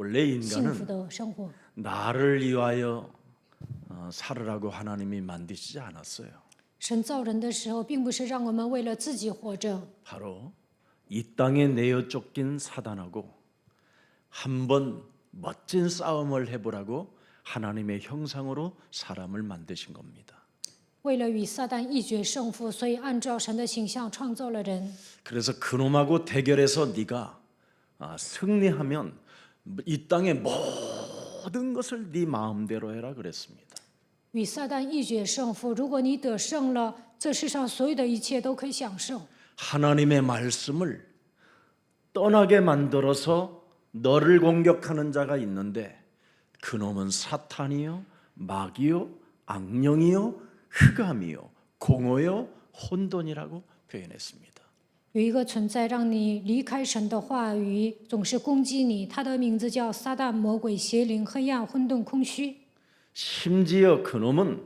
원래 幸福 인간은 的生活。 나를 위하여 살으라고 하나님이 만드시지 않았어요. 神造人的时候，并不是让我们为了自己活着， 바로 이 땅에 내어 쫓긴 사단하고 한번 멋진 싸움을 해보라고 하나님의 형상으로 사람을 만드신 겁니다. 为了与撒旦一决胜负，所以按照神的形象创造了人。 그래서 그놈하고 대결해서 네가 승리하면 이 땅의 모든 것을 네 마음대로 해라 그랬습니다. 与撒旦一决胜负，如果你得胜了，这世上所有的一切都可以享受。 하나님의 말씀을 떠나게 만들어서 너를 공격하는 자가 있는데 그놈은 사탄이요, 마귀요, 악령이요, 흑암이요, 공허요, 혼돈이라고 표현했습니다. 有一个存在让你离开神的话语，总是攻击你，他的名字叫撒旦、魔鬼、邪灵、黑暗、混沌、空虚。 심지어 그놈은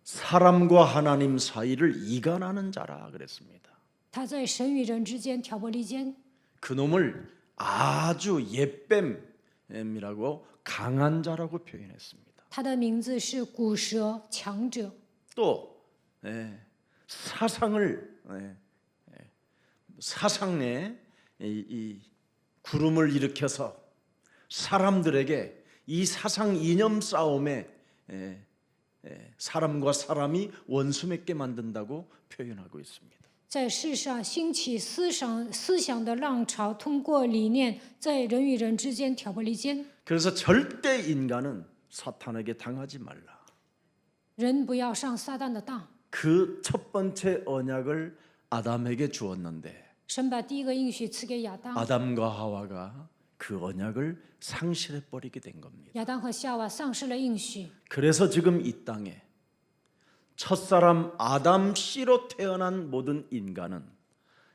사람과 하나님 사이를 이간하는 자라 그랬습니다. 他在神与人之间挑拨离间， 그놈을 아주 옛뱀이라고 강한 자라고 표현했습니다. 他的名字是古蛇、强者。 또 사상에 이 구름을 일으켜서 사람들에게 이 사상 이념 싸움에 사람과 사람이 원수 맺게 만든다고 표현하고 있습니다. 在世上兴起思想的浪潮，通过理念在人与人之间挑拨离间。 그래서 절대 인간은 사탄에게 당하지 말라. 人不要上撒旦的当。 그 첫 번째 언약을 아담에게 주었는데 神把第一个应许赐给亚当， 아담과 하와가 그 언약을 상실해 버리게 된 겁니다. 亚当和夏娃丧失了应许。 그래서 지금 이 땅에 첫사람 아담 씨로 태어난 모든 인간은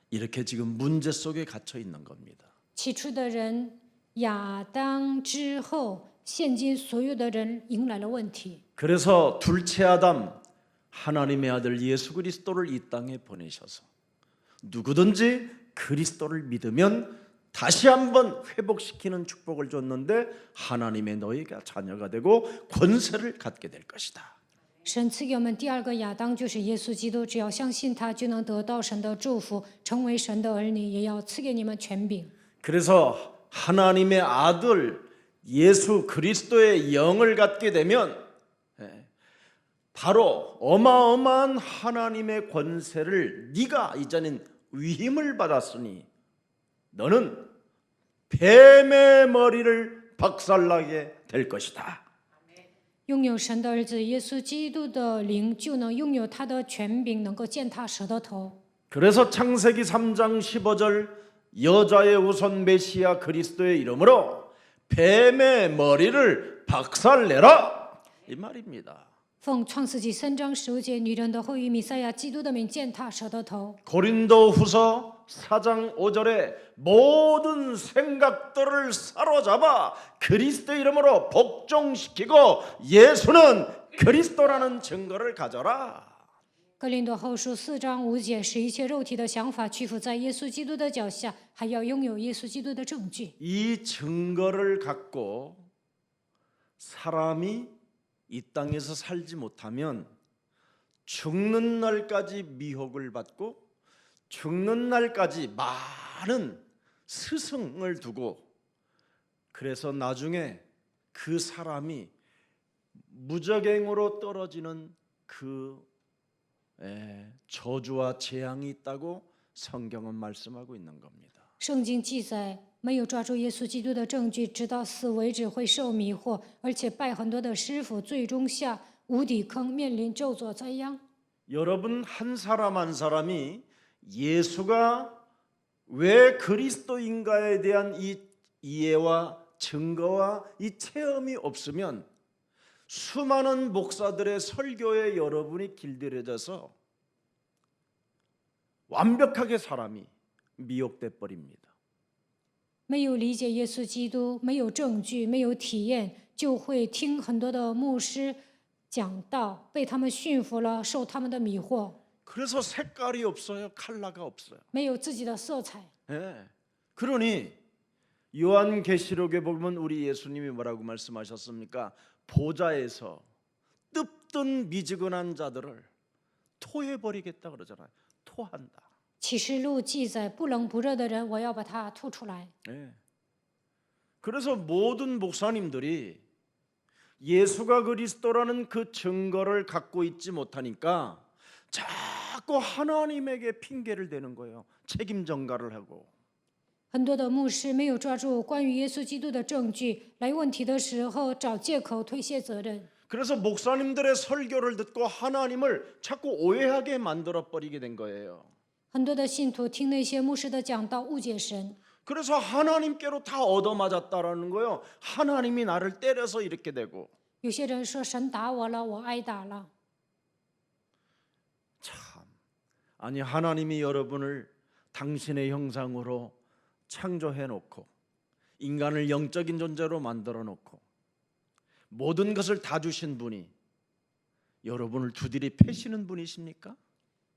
이렇게 지금 문제 속에 갇혀 있는 겁니다. 起初的人亚当之后，现今所有的人迎来了问题。 그래서 둘째 아담 하나님의 아들 예수 그리스도를 이 땅에 보내셔서 누구든지 그리스도를 믿으면 다시 한번 회복시키는 축복을 줬는데 하나님의 너희가 자녀가 되고 권세를 갖게 될 것이다. 神赐给我们第二个亚当，就是耶稣基督。只要相信他，就能得到神的祝福，成为神的儿女。也要赐给你们权柄。 그래서 하나님의 아들 예수 그리스도의 영을 갖게 되면 바로 어마어마한 하나님의 권세를 네가 이제는 위임을 받았으니 너는 뱀의 머리를 박살나게 될 것이다. 拥有神的儿子耶稣基督的灵，就能拥有他的权柄，能够践踏蛇的头。 그래서 창세기 3장 15절 여자의 우선 메시아 그리스도의 이름으로 뱀의 머리를 박살내라 이 말입니다. 奉创世纪3章15节，女人的后裔弥赛亚基督的名践踏蛇的头。 고린도후서 4장 5절에 모든 생각들을 사로잡아 그리스도 이름으로 복종시키고 예수는 그리스도라는 증거를 가져라. 哥林多后书4章5节，使一切肉体的想法屈服在耶稣基督的脚下，还要拥有耶稣基督的证据。 이 증거를 갖고 사람이 이 땅에서 살지 못하면 죽는 날까지 미혹을 받고 죽는 날까지 많은 스승을 두고 그래서 나중에 그 사람이 무적행으로 떨어지는 그 저주와 재앙이 있다고 성경은 말씀하고 있는 겁니다. 圣经记载，没有抓住耶稣基督的证据，直到死为止会受迷惑，而且拜很多的师傅，最终下无底坑，面临咒诅灾殃。 여러분 한 사람 한 사람이 예수가 왜 그리스도인가에 대한 이 이해와 증거와 이 체험이 없으면 수많은 목사들의 설교에 여러분이 길들여져서 완벽하게 사람이 미혹돼 버립니다. 没有理解耶稣基督，没有证据，没有体验，就会听很多的牧师讲道，被他们驯服了，受他们的迷惑， 그래서 색깔이 없어요. 컬러가 없어요. 没有自己的色彩。 예. 그러니 요한계시록에 보면 우리 예수님이 뭐라고 말씀하셨습니까? 보좌에서 뜯든 미지근한 자들을 토해버리겠다 그러잖아요. 토한다. 启示录记载，不冷不热的人，我要把他吐出来。 네. 그래서 모든 목사님들이 예수가 그리스도라는 그 증거를 갖고 있지 못하니까 자꾸 하나님에게 핑계를 대는 거예요. 책임 전가를 하고. 很多的牧师没有抓住关于耶稣基督的证据，来问题的时候找借口推卸责任。 그래서 목사님들의 설교를 듣고 하나님을 자꾸 오해하게 만들어 버리게 된 거예요. 很多的信徒听那些牧师的讲道，误解神， 그래서 하나님께로 다 얻어맞았다라는 거예요. 하나님이 나를 때려서 이렇게 되고. 有些人说神打我了，我挨打了。 참, 아니 하나님이 여러분을 당신의 형상으로 창조해 놓고 인간을 영적인 존재로 만들어 놓고 모든 것을 다 주신 분이 여러분을 두드리 패시는 분이십니까?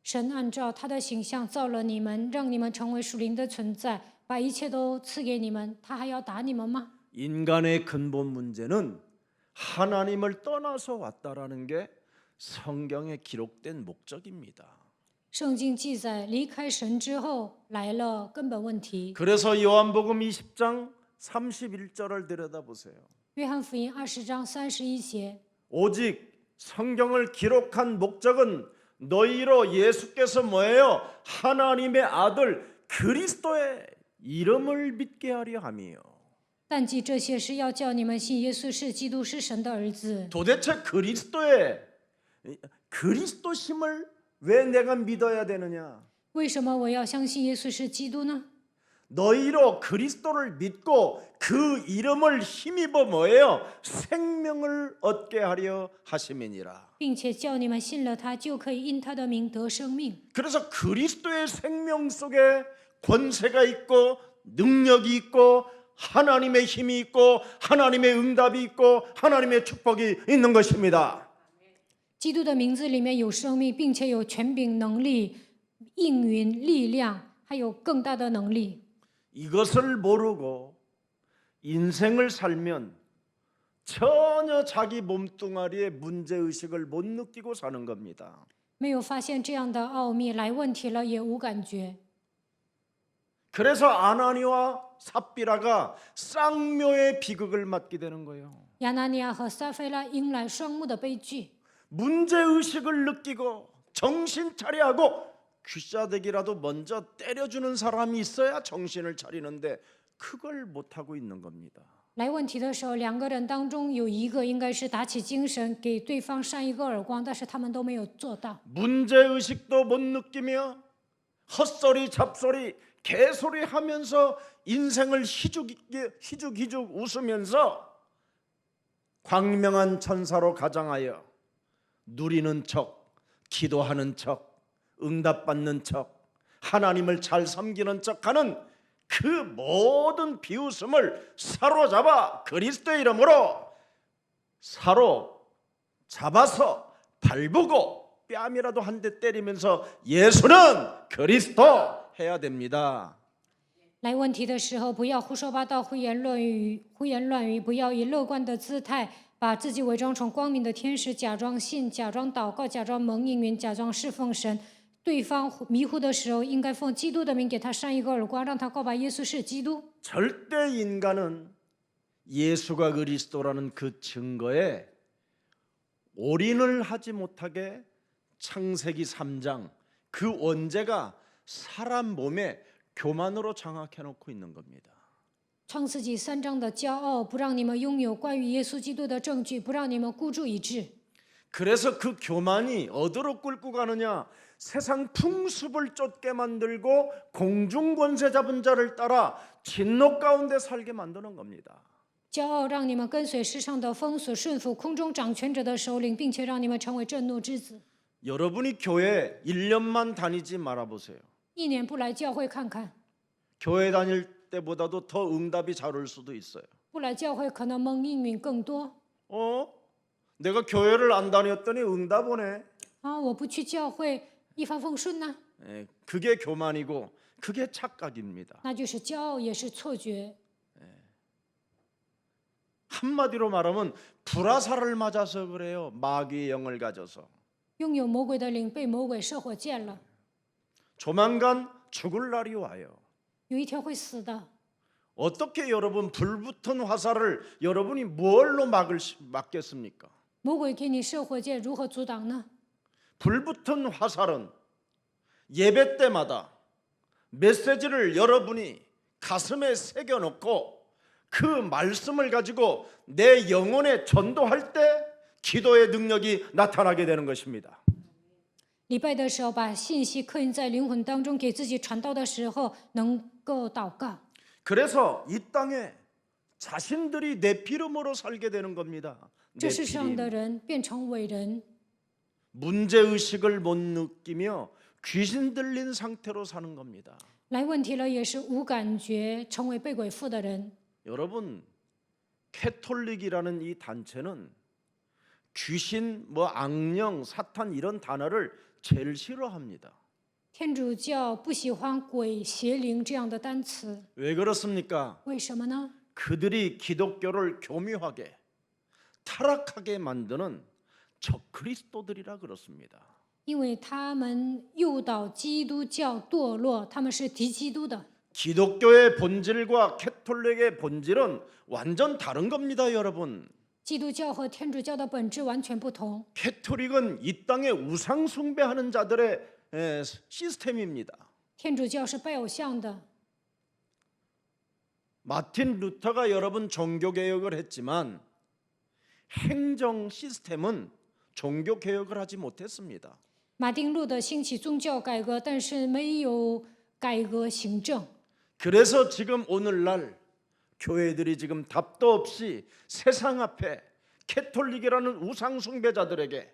神按照他的形象造了你们，让你们成为属灵的存在，把一切都赐给你们，他还要打你们吗？ 인간의 근본 문제는 하나님을 떠나서 왔다라는 게 성경에 기록된 목적입니다. 圣经记载，离开神之后来了根本问题。 그래서 요한복음 20장 31절을 들여다보세요. 约翰福音20章31节， 오직 성경을 기록한 목적은 너희로 예수께서 뭐예요? 하나님의 아들 그리스도의 이름을 믿게 하려 함이요. 但记这些是要叫你们信耶稣是基督，是神的儿子。 도대체 그리스도심을 왜 내가 믿어야 되느냐? 为什么我要相信耶稣是基督呢？ 너희로 그리스도를 믿고 그 이름을 힘입어 뭐예요? 생명을 얻게 하려 하심이니라. 并且叫你们信了他，就可以因他的名得生命。 그래서 그리스도의 생명 속에 권세가 있고 능력이 있고 하나님의 힘이 있고 하나님의 응답이 있고 하나님의 축복이 있는 것입니다. 基督的名字里面有生命，并且有权柄、能力、应允、力量，还有更大的能力。 이것을 모르고 인생을 살면 전혀 자기 몸뚱아리의 문제의식을 못 느끼고 사는 겁니다. 没有发现这样的奥秘，来问题了也无感觉。 그래서 아나니와 삽비라가 쌍묘의 비극을 맞게 되는 거예요. 亚拿尼亚和撒菲拉迎来双目的悲剧。 문제의식을 느끼고 정신 차려 하고 귀싸대기라도 먼저 때려주는 사람이 있어야 정신을 차리는데 그걸 못하고 있는 겁니다. 来问题的时候，两个人当中有一个应该是打起精神给对方扇一个耳光，但是他们都没有做到。 문제의식도 못 느끼며 헛소리 잡소리 개소리 하면서 인생을 희죽희죽 웃으면서 광명한 천사로 가장하여 누리는 척, 기도하는 척, 응답받는 척, 하나님을 잘 섬기는 척하는 그 모든 비웃음을 사로잡아 그리스도의 이름으로 사로잡아서 발부고 뺨이라도 한 대 때리면서 예수는 그리스도 해야 됩니다. 来问题的时候，不要胡说八道、胡言乱语，不要以乐观的姿态把自己伪装成光明的天使，假装信、假装祷告、假装蒙应允、假装侍奉神。对方迷糊的时候，应该奉基督的名给他扇一个耳光，让他告白耶稣是基督。 절대 인간은 예수가 그리스도라는 그 증거에 올인을 하지 못하게 창세기 3장 그 원죄가 사람 몸에 교만으로 장악해 놓고 있는 겁니다. 创世纪3章的骄傲，不让你们拥有关于耶稣基督的证据，不让你们孤注一掷。 그래서 그 교만이 어디로 끌고 가느냐? 세상 풍습을 쫓게 만들고 공중 권세 잡은 자를 따라 진노 가운데 살게 만드는 겁니다. 骄傲让你们跟随世上的风俗，顺服空中掌权者的首领，并且让你们成为震怒之子。 여러분이 교회 1년만 다니지 말아보세요. 一年不来教会看看， 교회 다닐 때보다도 더 응답이 잘 올 수도 있어요. 不来教会可能蒙应允更多。 내가 교회를 안 다녔더니 응답 오네. 啊，我不去教会，一帆风顺呢？ 그게 교만이고 그게 착각입니다. 那就是骄傲，也是错觉。 한마디로 말하면 불화살을 맞아서 그래요. 마귀의 영을 가져서. 拥有魔鬼的灵，被魔鬼射火箭了， 조만간 죽을 날이 와요. 有一天会死的。 어떻게 여러분 불붙은 화살을 여러분이 뭘로 막겠습니까? 魔鬼给你射火箭，如何阻挡呢？ 불붙은 화살은 예배 때마다 메시지를 여러분이 가슴에 새겨놓고 그 말씀을 가지고 내 영혼에 전도할 때 기도의 능력이 나타나게 되는 것입니다. 礼拜的时候，把信息刻印在灵魂当中，给自己传道的时候，能够祷告。 그래서 이 땅에 자신들이 네피림으로 살게 되는 겁니다. 这世上 네피림. 的人变成伟人， 문제의식을 못 느끼며 귀신 들린 상태로 사는 겁니다. 来问题了也是无感觉，成为被鬼附的人。 여러분, 캐톨릭이라는 이 단체는 귀신, 악령, 사탄 이런 단어를 제일 싫어합니다. 天主教不喜欢鬼、邪灵这样的单词， 왜 그렇습니까? 为什么呢？ 그들이 기독교를 교묘하게 타락하게 만드는 적그리스도들이라 그렇습니다. 因为他们诱导基督教堕落，他们是敌基督的。 기독교의 본질과 캐톨릭의 본질은 완전 다른 겁니다, 여러분. 基督教和天主教的本质完全不同。 캐톨릭은 이 땅에 우상 숭배하는 자들의 시스템입니다. 天主教是拜偶像的。 마틴 루터가 여러분 종교 개혁을 했지만 행정 시스템은 종교 개혁을 하지 못했습니다. 马丁路德兴起宗教改革，但是没有改革行政。 그래서 지금 오늘날 교회들이 지금 답도 없이 세상 앞에 캐톨릭이라는 우상 숭배자들에게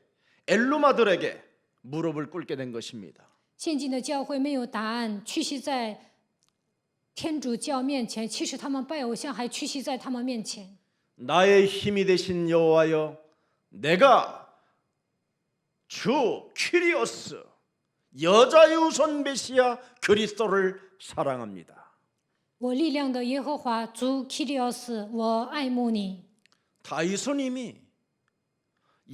엘루마들에게 무릎을 꿇게 된 것입니다. 现今的教会没有答案，屈膝在天主教面前，其实他们拜偶像，还屈膝在他们面前。 나의 힘이 되신 여호와여, 내가 주 퀴리오스 여자의 우선 메시아 그리스도를 사랑합니다. 我力量的耶和华主基利奥斯，我爱慕你。 다윗은 이미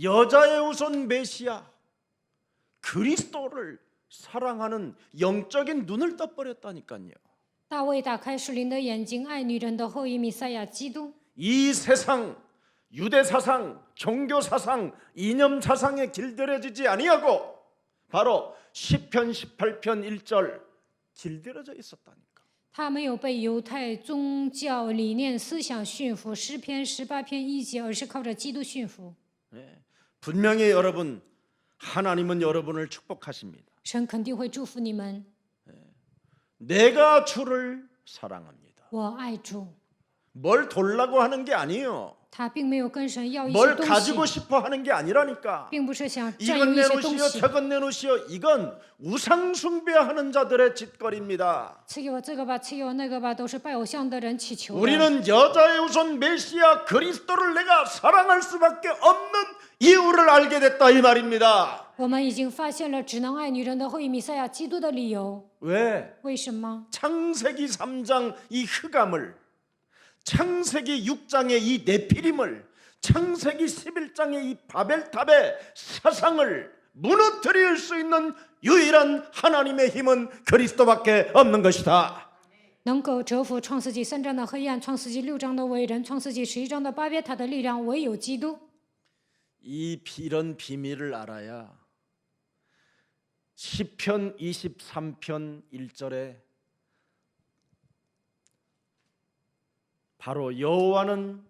여자의 우선 메시아 그리스도를 사랑하는 영적인 눈을 떠버렸다니까요. 大卫打开属灵的眼睛，爱女人的后裔弥赛亚基督。 이 세상 유대 사상, 종교 사상, 이념 사상에 길들여지지 아니하고 바로 시편 18편 1절 길들여져 있었다니까. 他没有被犹太宗教理念思想驯服，诗篇18篇1节，而是靠着基督驯服。 분명히 여러분, 하나님은 여러분을 축복하십니다. 神肯定会祝福你们。 내가 주를 사랑합니다. 我爱主， 뭘 돌라고 하는 게 아니에요. 他并没有跟神要一些 뭘 东 가지고 西， 싶어 하는 게 아니라니까. 并不是想占有 이건 一些东 내놓으시오, 西。 저건 내놓으시오. 이건 우상 숭배하는 자들의 짓거리입니다. 赐给我这个吧，赐给我那个吧，都是拜偶像的人祈求的。 우리는 여자의 우선 메시아 그리스도를 내가 사랑할 수밖에 없는 이유를 알게 됐다 이 말입니다. 我们已经发现了只能爱女人的后裔弥赛亚基督的理由。 왜? 为什么？ 창세기 3장 이 흑암을, 창세기 6장의 이 네피림을, 창세기 11장의 이 바벨탑의 사상을 무너뜨릴 수 있는 유일한 하나님의 힘은 그리스도밖에 없는 것이다. 能够折服创世纪3章的黑暗，创世纪6章的伟人，创世纪11章的巴别塔的力量，唯有基督。 이런 비밀을 알아야 시편 23편 1절에 바로 여호와는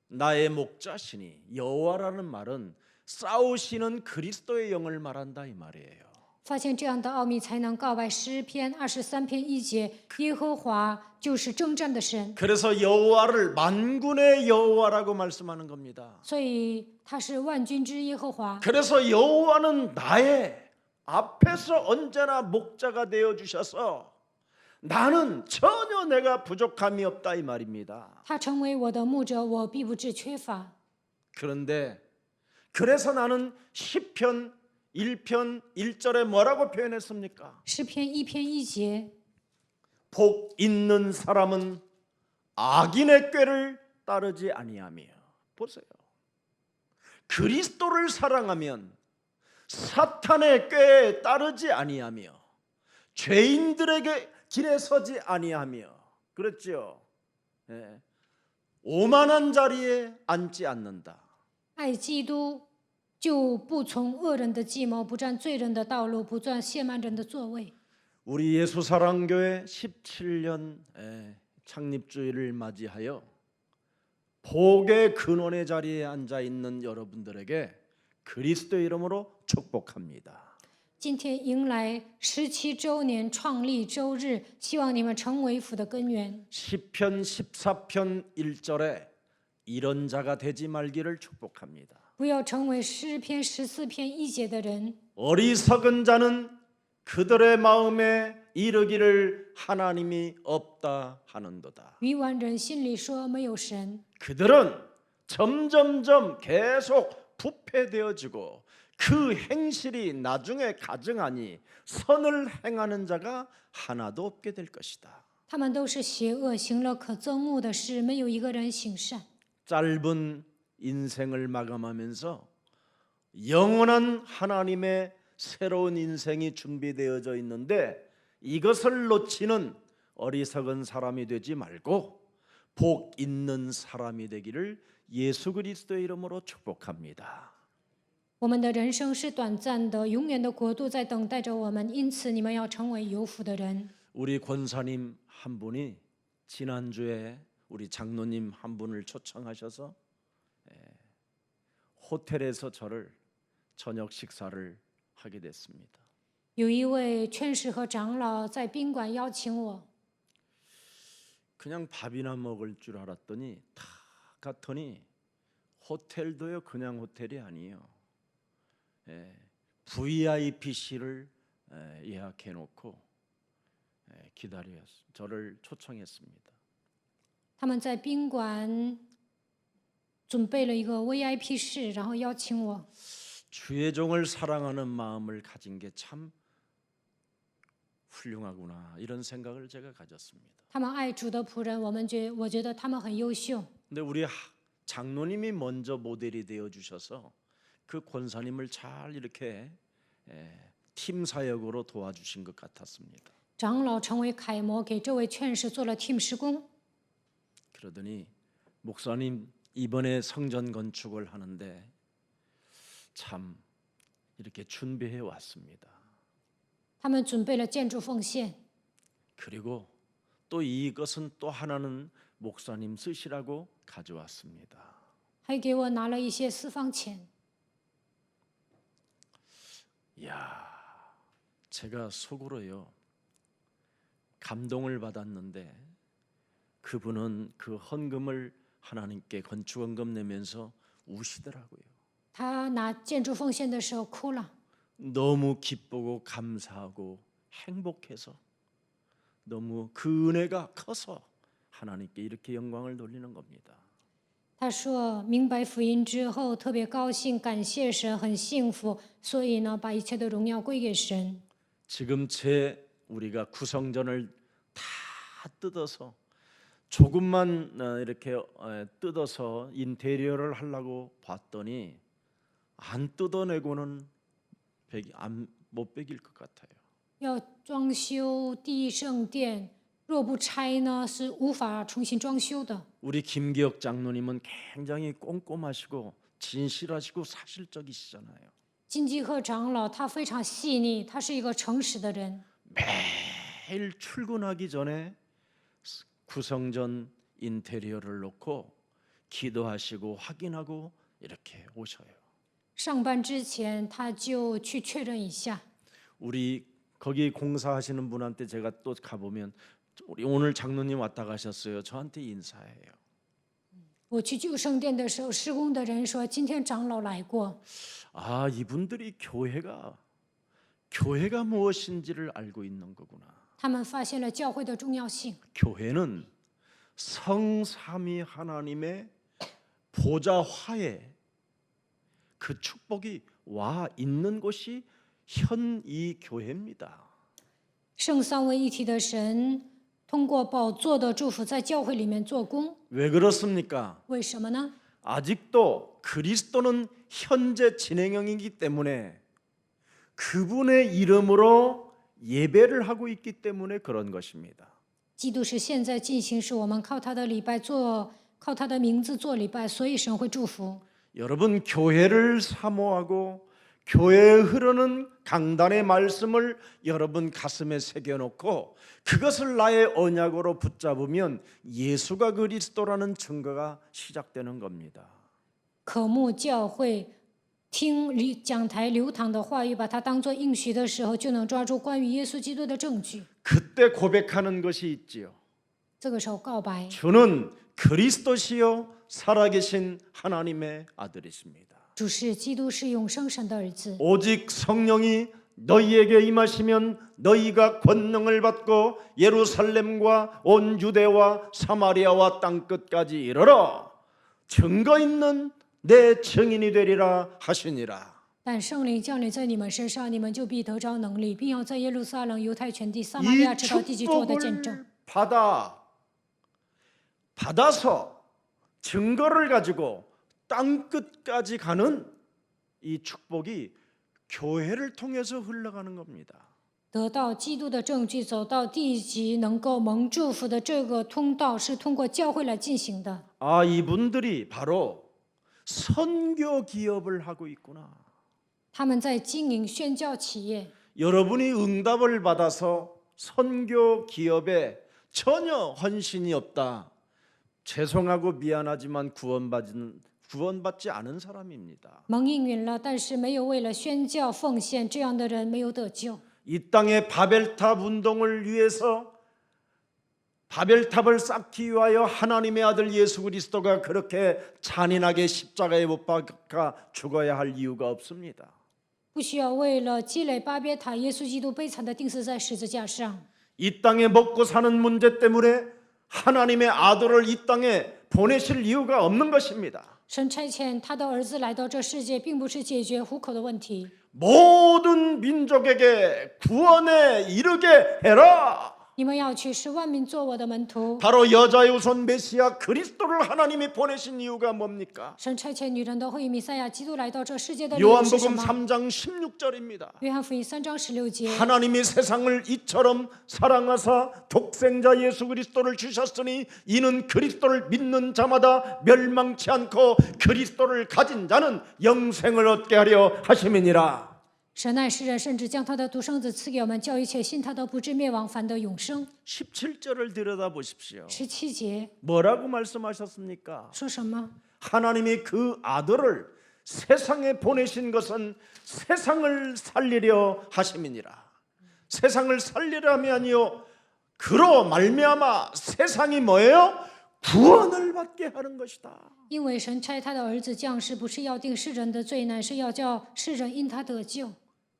나의 목자시니, 여호와라는 말은 싸우시는 그리스도의 영을 말한다 이 말이에요. 发现这样的奥秘，才能告白诗篇23篇1节，耶和华就是征战的神， 그래서 여호와를 만군의 여호와라고 말씀하는 겁니다. 所以他是万军之耶和华。 그래서 여호와는 나의 앞에서 언제나 목자가 되어 주셔서 나는 전혀 내가 부족함이 없다 이 말입니다. 他成为我的牧者，我必不致缺乏。 그런데 그래서 나는 시편 1편 1절에 뭐라고 표현했습니까? 诗篇1篇1节， 복 있는 사람은 악인의 꾀를 따르지 아니하며. 보세요. 그리스도를 사랑하면 사탄의 꾀에 따르지 아니하며 죄인들에게 길에 서지 아니하며, 그렇죠? 예. 오만한 자리에 앉지 않는다. 爱基督，就不从恶人的计谋，不占罪人的道路，不占亵慢人的座位。 우리 예수사랑교회 17년 창립주일을 맞이하여 복의 근원의 자리에 앉아 있는 여러분들에게 그리스도의 이름으로 축복합니다. 今天迎来17周年创立周日，希望你们成为福的根源。 시편 14편 1절에 이런 자가 되지 말기를 축복합니다. 不要成为诗篇14篇1节的人。 어리석은 자는 그들의 마음에 이르기를 하나님이 없다 하는도다. 愚顽人心里说没有神， 그들은 점점점 계속 부패되어지고 그 행실이 나중에 가증하니 선을 행하는 자가 하나도 없게 될 것이다. 他们都是邪恶，行了可憎恶的事，没有一个人行善。 짧은 인생을 마감하면서 영원한 하나님의 새로운 인생이 준비되어져 있는데 이것을 놓치는 어리석은 사람이 되지 말고 복 있는 사람이 되기를 예수 그리스도의 이름으로 축복합니다. 我们的人生是短暂的，永远的国度在等待着我们，因此你们要成为有福的人。 우리 권사님 한 분이 지난주에 우리 장로님 한 분을 초청하셔서 호텔에서 저를 저녁 식사를 하게 됐습니다. 有一位劝士和长老在宾馆邀请我， 그냥 밥이나 먹을 줄 알았더니 다 갔더니 호텔도요 그냥 호텔이 아니에요. VIP실을 예약해 놓고 기다려요. 저를 초청했습니다. 他们在宾馆准备了一个 VIP 室，然后邀请我。 주의 종을 사랑하는 마음을 가진 게 참 훌륭하구나 이런 생각을 제가 가졌습니다. 他们爱主的仆人，我觉得他们很优秀。 근데 우리 장로님이 먼저 모델이 되어 주셔서 그 권사님을 잘 이렇게 팀 사역으로 도와주신 것 같았습니다. 长老成为楷模，给这位劝士做了 team 施工。 그러더니 목사님 이번에 성전 건축을 하는데 참 이렇게 준비해 왔습니다. 他们准备了建筑奉献， 그리고 또 이것은 또 하나는 목사님 쓰시라고 가져왔습니다. 还给我拿了一些私房钱。 이야, 제가 속으로요 감동을 받았는데 그분은 그 헌금을 하나님께 건축헌금 내면서 우시더라고요. 他拿建筑奉献的时候哭了， 너무 기쁘고 감사하고 행복해서 너무 그 은혜가 커서 하나님께 이렇게 영광을 돌리는 겁니다. 他说明白福音之后特别高兴，感谢神，很幸福，所以呢，把一切的荣耀归给神。 지금 우리가 구성전을 다 뜯어서 조금만 이렇게 뜯어서 인테리어를 하려고 봤더니 안 뜯어내고는 못 베길 것 같아요. 要装修第一圣殿，若不拆呢，是无法重新装修的。 우리 김기혁 장로님은 굉장히 꼼꼼하시고 진실하시고 사실적이시잖아요. 金基鹤长老他非常细腻，他是一个诚实的人。 매일 출근하기 전에 구성전 인테리어를 놓고 기도하시고 확인하고 이렇게 오셔요. 上班之前他就去确认一下。 우리 거기 공사하시는 분한테 제가 또 가보면 우리 오늘 장로님 왔다 가셨어요. 저한테 인사해요. 我去旧圣殿的时候，施工的人说今天长老来过。 아, 이분들이 교회가 무엇인지를 알고 있는 거구나. 他们发现了教会的重要性。 교회는 성삼위 하나님의 보좌화에 그 축복이 와 있는 곳이 현 이 교회입니다. 圣三位一体的神通过宝座的祝福在教会里面做工。 왜 그렇습니까? 为什么呢？ 아직도 그리스도는 현재 진행형이기 때문에 그분의 이름으로 예배를 하고 있기 때문에 그런 것입니다. 基督是现在进行，是我们靠他的礼拜做，靠他的名字做礼拜，所以神会祝福。 여러분 교회를 사모하고 교회에 흐르는 강단의 말씀을 여러분 가슴에 새겨놓고 그것을 나의 언약으로 붙잡으면 예수가 그리스도라는 증거가 시작되는 겁니다. 渴慕教会，听讲台流淌的话语，把它当作应许的时候，就能抓住关于耶稣基督的证据。 그때 고백하는 것이 있지요. 这个时候告白， 주는 그리스도시요 살아계신 하나님의 아들이십니다. 主是基督，是永生神的儿子。 오직 성령이 너희에게 임하시면 너희가 권능을 받고 예루살렘과 온 유대와 사마리아와 땅 끝까지 이르러 증거 있는 내 증인이 되리라 하시니라. 但圣灵降临在你们身上，你们就必得着能力，并要在耶路撒冷、犹太全地、撒玛利亚 이 直到地极做我的见证。 축복을 받아서 증거를 가지고 땅 끝까지 가는 이 축복이 교회를 통해서 흘러가는 겁니다. 得到基督的证据，走到地极，能够蒙祝福的这个通道，是通过教会来进行的。 아, 이분들이 바로 선교 기업을 하고 있구나. 他们在经营宣教企业。 여러분이 응답을 받아서 선교 기업에 전혀 헌신이 없다. 죄송하고 미안하지만 구원받지 않은 사람입니다. 蒙应允了，但是没有为了宣教奉献，这样的人没有得救。 이 땅의 바벨탑 운동을 위해서 바벨탑을 쌓기 위하여 하나님의 아들 예수 그리스도가 그렇게 잔인하게 십자가에 못 박아 죽어야 할 이유가 없습니다. 不需要为了积累巴别塔，耶稣基督悲惨的钉死在十字架上。 이 땅에 먹고 사는 문제 때문에 하나님의 아들을 이 땅에 보내실 이유가 없는 것입니다. 神差遣他的儿子来到这世界，并不是解决糊口的问题。 모든 민족에게 구원에 이르게 해라. 你们要去，使万民做我的门徒。 바로 여자의 우선 메시아 그리스도를 하나님이 보내신 이유가 뭡니까? 神差遣女人的后裔弥赛亚基督来到这世界的理由是什 요한복음 么？ 3장 16절입니다. 约翰福音3章16节。 하나님이 세상을 이처럼 사랑하사 독생자 예수 그리스도를 주셨으니 이는 그리스도를 믿는 자마다 멸망치 않고 그리스도를 가진 자는 영생을 얻게 하려 하심이니라. 神爱世人，甚至将他的独生子赐给我们，叫一切信他的不至灭亡，反得永生。 17절을 들여다보십시오. 17节 뭐라고 말씀하셨습니까? 说什么？ 하나님이 그 아들을 세상에 보내신 것은 세상을 살리려 하심이니라. 세상을 살리려 함이아니요 그로 말미암아 세상이 뭐예요? 구원을 받게 하는 것이다. 因为神差他的儿子降世，不是要定世人的罪，乃是要叫世人因他得救，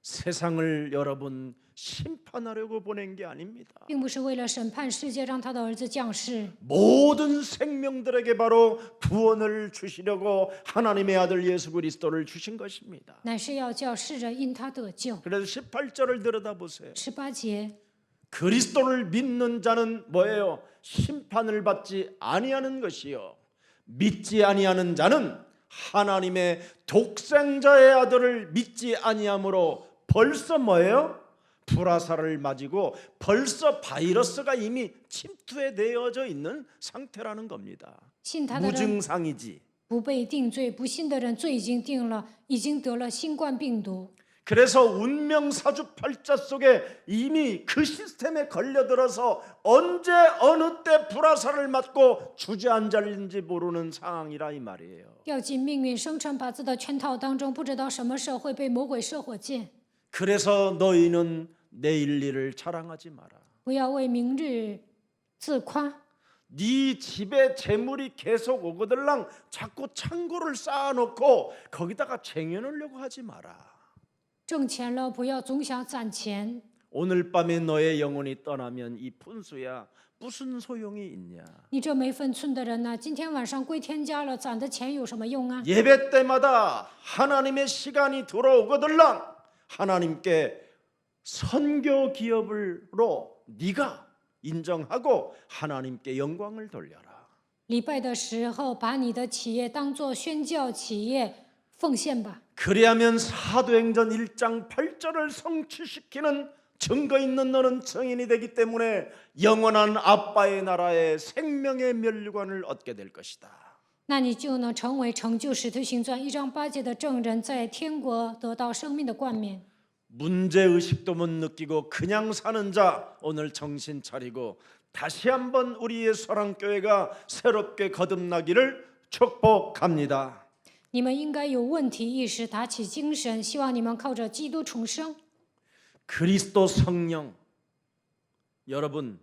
세상을 여러분 심판하려고 보낸 게 아닙니다. 并不是为了审判世界，让他的儿子降世。 모든 생명들에게 바로 구원을 주시려고 하나님의 아들 예수 그리스도를 주신 것입니다. 乃是要叫世人因他得救。 그래서 18절을 들여다보세요. 18节， 그리스도를 믿는 자는 뭐예요? 심판을 받지 아니하는 것이요 믿지 아니하는 자는 하나님의 독생자의 아들을 믿지 아니함으로 벌써 뭐예요? 불화살을 맞이고 벌써 바이러스가 이미 침투되어져 있는 상태라는 겁니다. 信他的人 무증상이지. 不被定罪，不信的人罪已经定了，已经得了新冠病毒。 그래서 운명사주팔자 속에 이미 그 시스템에 걸려들어서 언제 어느 때 불화살을 맞고 주저앉을지 모르는 상황이라 이 말이에요. 掉进命运生辰八字的圈套当中，不知道什么时候会被魔鬼射火箭。 그래서 너희는 내일 일을 자랑하지 마라. 不要为明日自夸。 네 집에 재물이 계속 오거들랑 자꾸 창고를 쌓아놓고 거기다가 쟁여놓으려고 하지 마라. 挣钱了，不要总想攒钱。 오늘 밤에 너의 영혼이 떠나면 이 푼수야 무슨 소용이 있냐. 你这没分寸的人呐、今天晚上归天家了，攒的钱有什么用啊？ 예배 때마다 하나님의 시간이 들어오거들랑 하나님께 선교 기업으로 네가 인정하고 하나님께 영광을 돌려라. 礼拜的时候，把你的企业当作宣教企业奉献吧。 그리하면 사도행전 1장 8절을 성취시키는 증거 있는 너는 증인이 되기 때문에 영원한 아빠의 나라의 생명의 면류관을 얻게 될 것이다. 那你就能成为成就使徒行传1章8节的证人，在天国得到生命的冠冕。 문제의식도 못 느끼고 그냥 사는 자 오늘 정신 차리고 다시 한번 우리의 사랑교회가 새롭게 거듭나기를 축복합니다. 你们应该有问题意识，打起精神，希望你们靠着基督重生。 그리스도 성령 여러분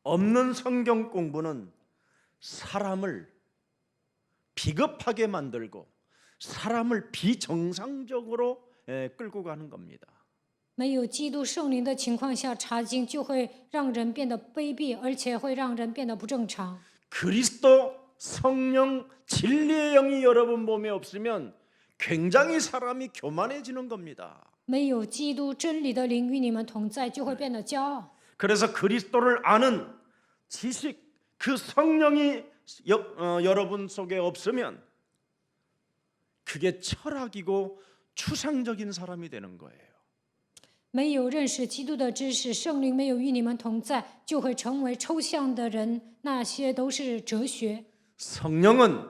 없는 성경 공부는 사람을 비겁하게 만들고 사람을 비정상적으로 끌고 가는 겁니다. 没有基督圣灵的情况下查经，就会让人变得卑鄙，而且会让人变得不正常。 그리스도 성령 진리의 영이 여러분 몸에 없으면 굉장히 사람이 교만해지는 겁니다. 没有基督真理的灵与你们同在，就会变得骄傲。 그래서 그리스도를 아는 지식 그 성령이 여러분 속에 없으면 그게 철학이고 추상적인 사람이 되는 거예요. 没有认识基督的知识，圣灵没有与你们同在，就会成为抽象的人，那些都是哲学。 성령은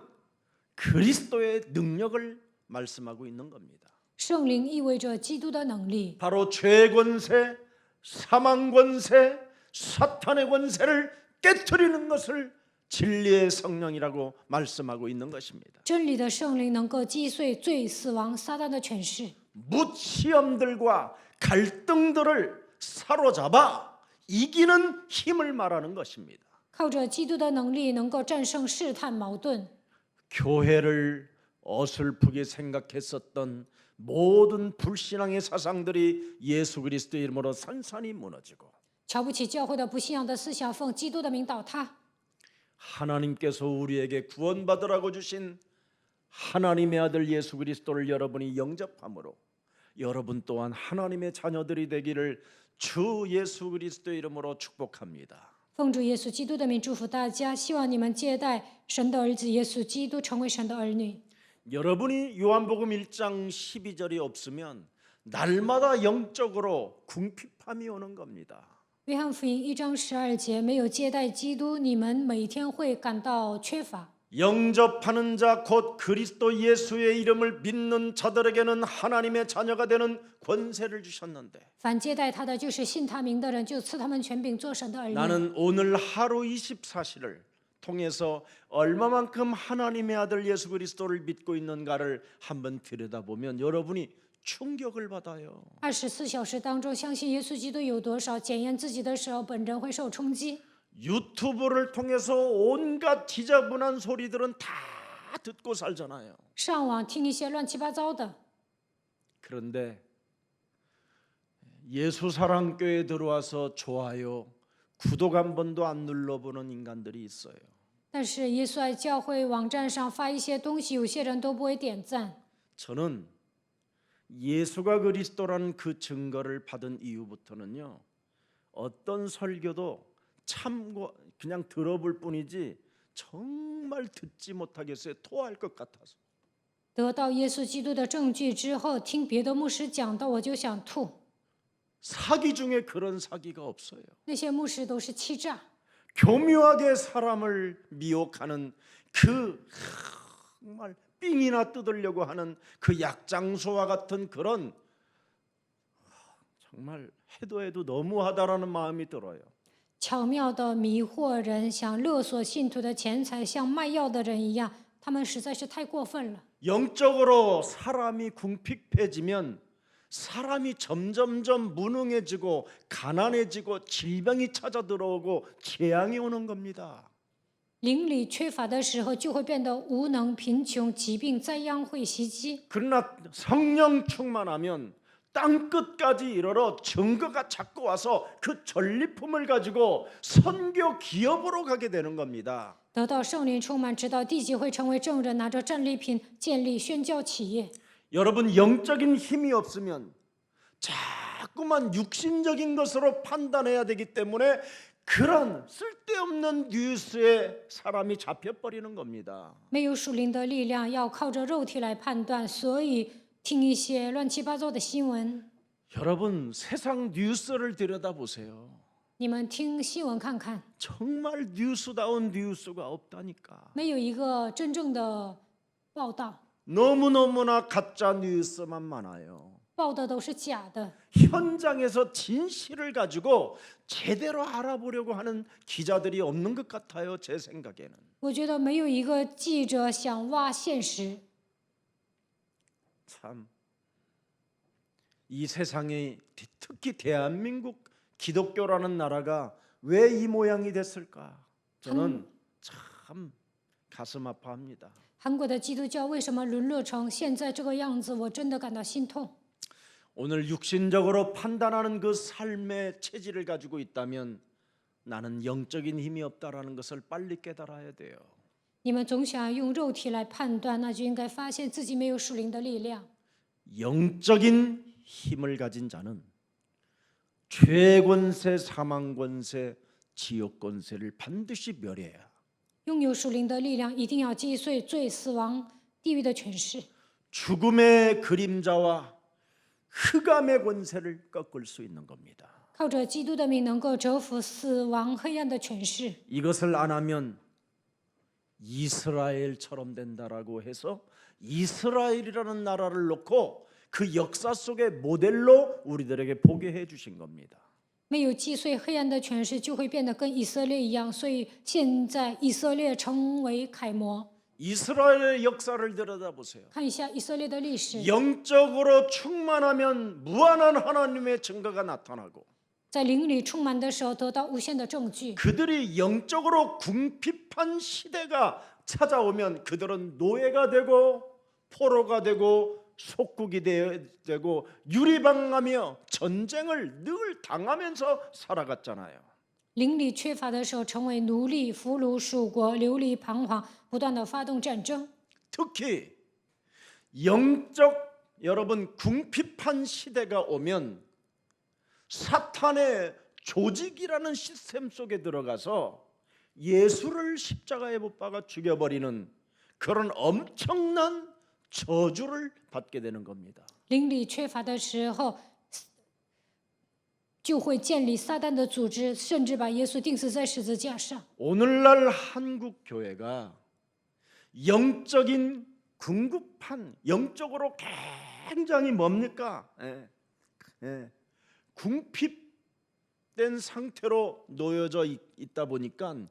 그리스도의 능력을 말씀하고 있는 겁니다. 圣灵意味着基督的能力， 바로 죄의 권세, 사망 권세, 사탄의 권세를 깨트리는 것을 진리의 성령이라고 말씀하고 있는 것입니다. 真理的圣灵能够击碎罪、死亡、撒旦的权势。 무시험들과 갈등들을 사로잡아 이기는 힘을 말하는 것입니다. 靠着基督的能力，能够战胜试探、矛盾。 교회를 어설프게 생각했었던 모든 불신앙의 사상들이 예수 그리스도의 이름으로 산산이 무너지고 瞧不起教会的不信仰的思想，奉基督的名倒塌。 하나님께서 우리에게 구원받으라고 주신 하나님의 아들 예수 그리스도를 여러분이 영접함으로 여러분 또한 하나님의 자녀들이 되기를 주 예수 그리스도의 이름으로 축복합니다. 奉主耶稣基督的名祝福大家，希望你们接待神的儿子耶稣基督，成为神的儿女。 여러분이 요한복음 1장 12절이 없으면 날마다 영적으로 궁핍함이 오는 겁니다. 约翰福音1章12节，没有接待基督，你们每天会感到缺乏。 영접하는 자 곧 그리스도 예수의 이름을 믿는 자들에게는 하나님의 자녀가 되는 권세를 주셨는데 凡接待他的，就是信他名的人，就赐他们权柄做神的儿女。 나는 오늘 하루 24시를 통해서 얼마만큼 하나님의 아들 예수 그리스도를 믿고 있는가를 한번 들여다보면 여러분이 충격을 받아요. 24小时当中，相信耶稣基督有多少？检验自己的时候，本人会受冲击。 유튜브를 통해서 온갖 지저분한 소리들은 다 듣고 살잖아요. 上网听一些乱七八糟的， 그런데 예수사랑교회에 들어와서 좋아요, 구독 한 번도 안 눌러보는 인간들이 있어요. 但是耶稣爱教会网站上发一些东西，有些人都不会点赞。 저는 예수가 그리스도라는 그 증거를 받은 이후부터는요, 어떤 설교도 참고 그냥 들어볼 뿐이지 정말 듣지 못하겠어요. 토할 것 같아서. 得到耶稣基督的证据之后，听别的牧师讲的，我就想吐。 사기 중에 그런 사기가 없어요. 那些牧师都是欺诈， 교묘하게 사람을 미혹하는 그 정말 삥이나 뜯으려고 하는 그 약장수와 같은 그런 정말 해도 너무하다라는 마음이 들어요. 巧妙的迷惑人，想勒索信徒的钱财，像卖药的人一样，他们实在是太过分了。 영적으로 사람이 궁핍해지면 사람이 점점점 무능해지고 가난해지고 질병이 찾아 들어오고 재앙이 오는 겁니다. 灵里缺乏的时候，就会变得无能、贫穷、疾病、灾殃会袭击。 그러나 성령 충만하면 땅 끝까지 이르러 증거가 자꾸 와서 그 전리품을 가지고 선교 기업으로 가게 되는 겁니다. 得到圣灵充满，直到地极会成为证人，拿着战利品建立宣教企业。 여러분 영적인 힘이 없으면 자꾸만 육신적인 것으로 판단해야 되기 때문에 그런 쓸데없는 뉴스에 사람이 잡혀버리는 겁니다. 没有属灵的力量，要靠着肉体来判断，所以听一些乱七八糟的新闻。 여러분 세상 뉴스를 들여다보세요. 你们听新闻看看， 정말 뉴스다운 뉴스가 없다니까. 没有一个真正的报道， 너무너무나 가짜 뉴스만 많아요. 报的都是假的。 현장에서 진실을 가지고 제대로 알아보려고 하는 기자들이 없는 것 같아요. 제 생각에는. 我觉得没有一个记者想挖现实。 참, 이 세상에 특히 대한민국 기독교라는 나라가 왜 이 모양이 됐을까? 저는 참 가슴 아파합니다. 韩国的基督教为什么沦落成现在这个样子？我真的感到心痛。 오늘 육신적으로 판단하는 그 삶의 체질을 가지고 있다면 나는 영적인 힘이 없다라는 것을 빨리 깨달아야 돼요. 你们总想用肉体来判断，那就应该发现自己没有属灵的力量。 영적인 힘을 가진 자는 죄권세, 사망권세, 지옥권세를 반드시 멸해야 拥有属灵的力量，一定要击碎罪、死亡、地狱的权势， 죽음의 그림자와 흑암의 권세를 꺾을 수 있는 겁니다. 靠着基督的名能够折服死亡、黑暗的权势。 이것을 안 하면 이스라엘처럼 된다라고 해서 이스라엘이라는 나라를 놓고 그 역사 속의 모델로 우리들에게 보게 해 주신 겁니다. 没有击碎黑暗的权势，就会变得跟以色列一样。所以现在以色列成为楷模。 이스라엘의 역사를 들여다보세요. 看一下以色列的历史， 영적으로 충만하면 무한한 하나님의 증거가 나타나고 在灵里充满的时候，得到无限的证据。 그들이 영적으로 궁핍한 시대가 찾아오면 그들은 노예가 되고 포로가 되고 속국이 되고 유리방하며 전쟁을 늘 당하면서 살아갔잖아요. 灵里缺乏的时候，成为奴隶、俘虏、属国、流离彷徨，不断的发动战争。 특히 영적 여러분 궁핍한 시대가 오면 사탄의 조직이라는 시스템 속에 들어가서 예수를 십자가에 못 박아 죽여버리는 그런 엄청난 저주를 받게 되는 겁니다. 灵里缺乏的时候，就会建立撒旦的组织，甚至把耶稣钉死在十字架上。 오늘날 한국 교회가 영적인 궁핍한 영적으로 굉장히 뭡니까? 궁핍된 상태로 놓여져 있다 보니까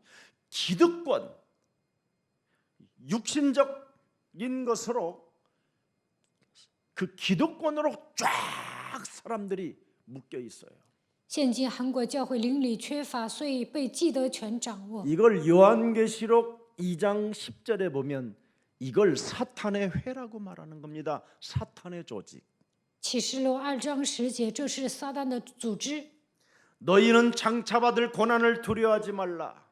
기득권, 육신적인 것으로 그 기득권으로 쫙 사람들이 묶여 있어요. 现今韩国教会灵里缺乏，所以被既得权掌握。 이걸 요한계시록 2장 10절에 보면 이걸 사탄의 회라고 말하는 겁니다. 사탄의 조직. 启示录2章10节，这是撒旦的组织。 너희는 장차받을 고난을 두려워하지 말라.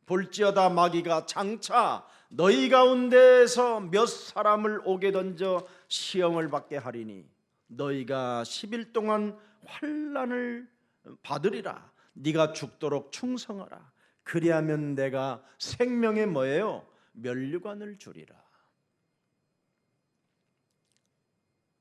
볼지어다 마귀가 장차 너희 가운데에서 몇 사람을 옥에 던져 시험을 받게 하리니 너희가 10일 동안 환난을 받으리라. 네가 죽도록 충성하라. 그리하면 내가 생명의 뭐예요? 면류관을 주리라.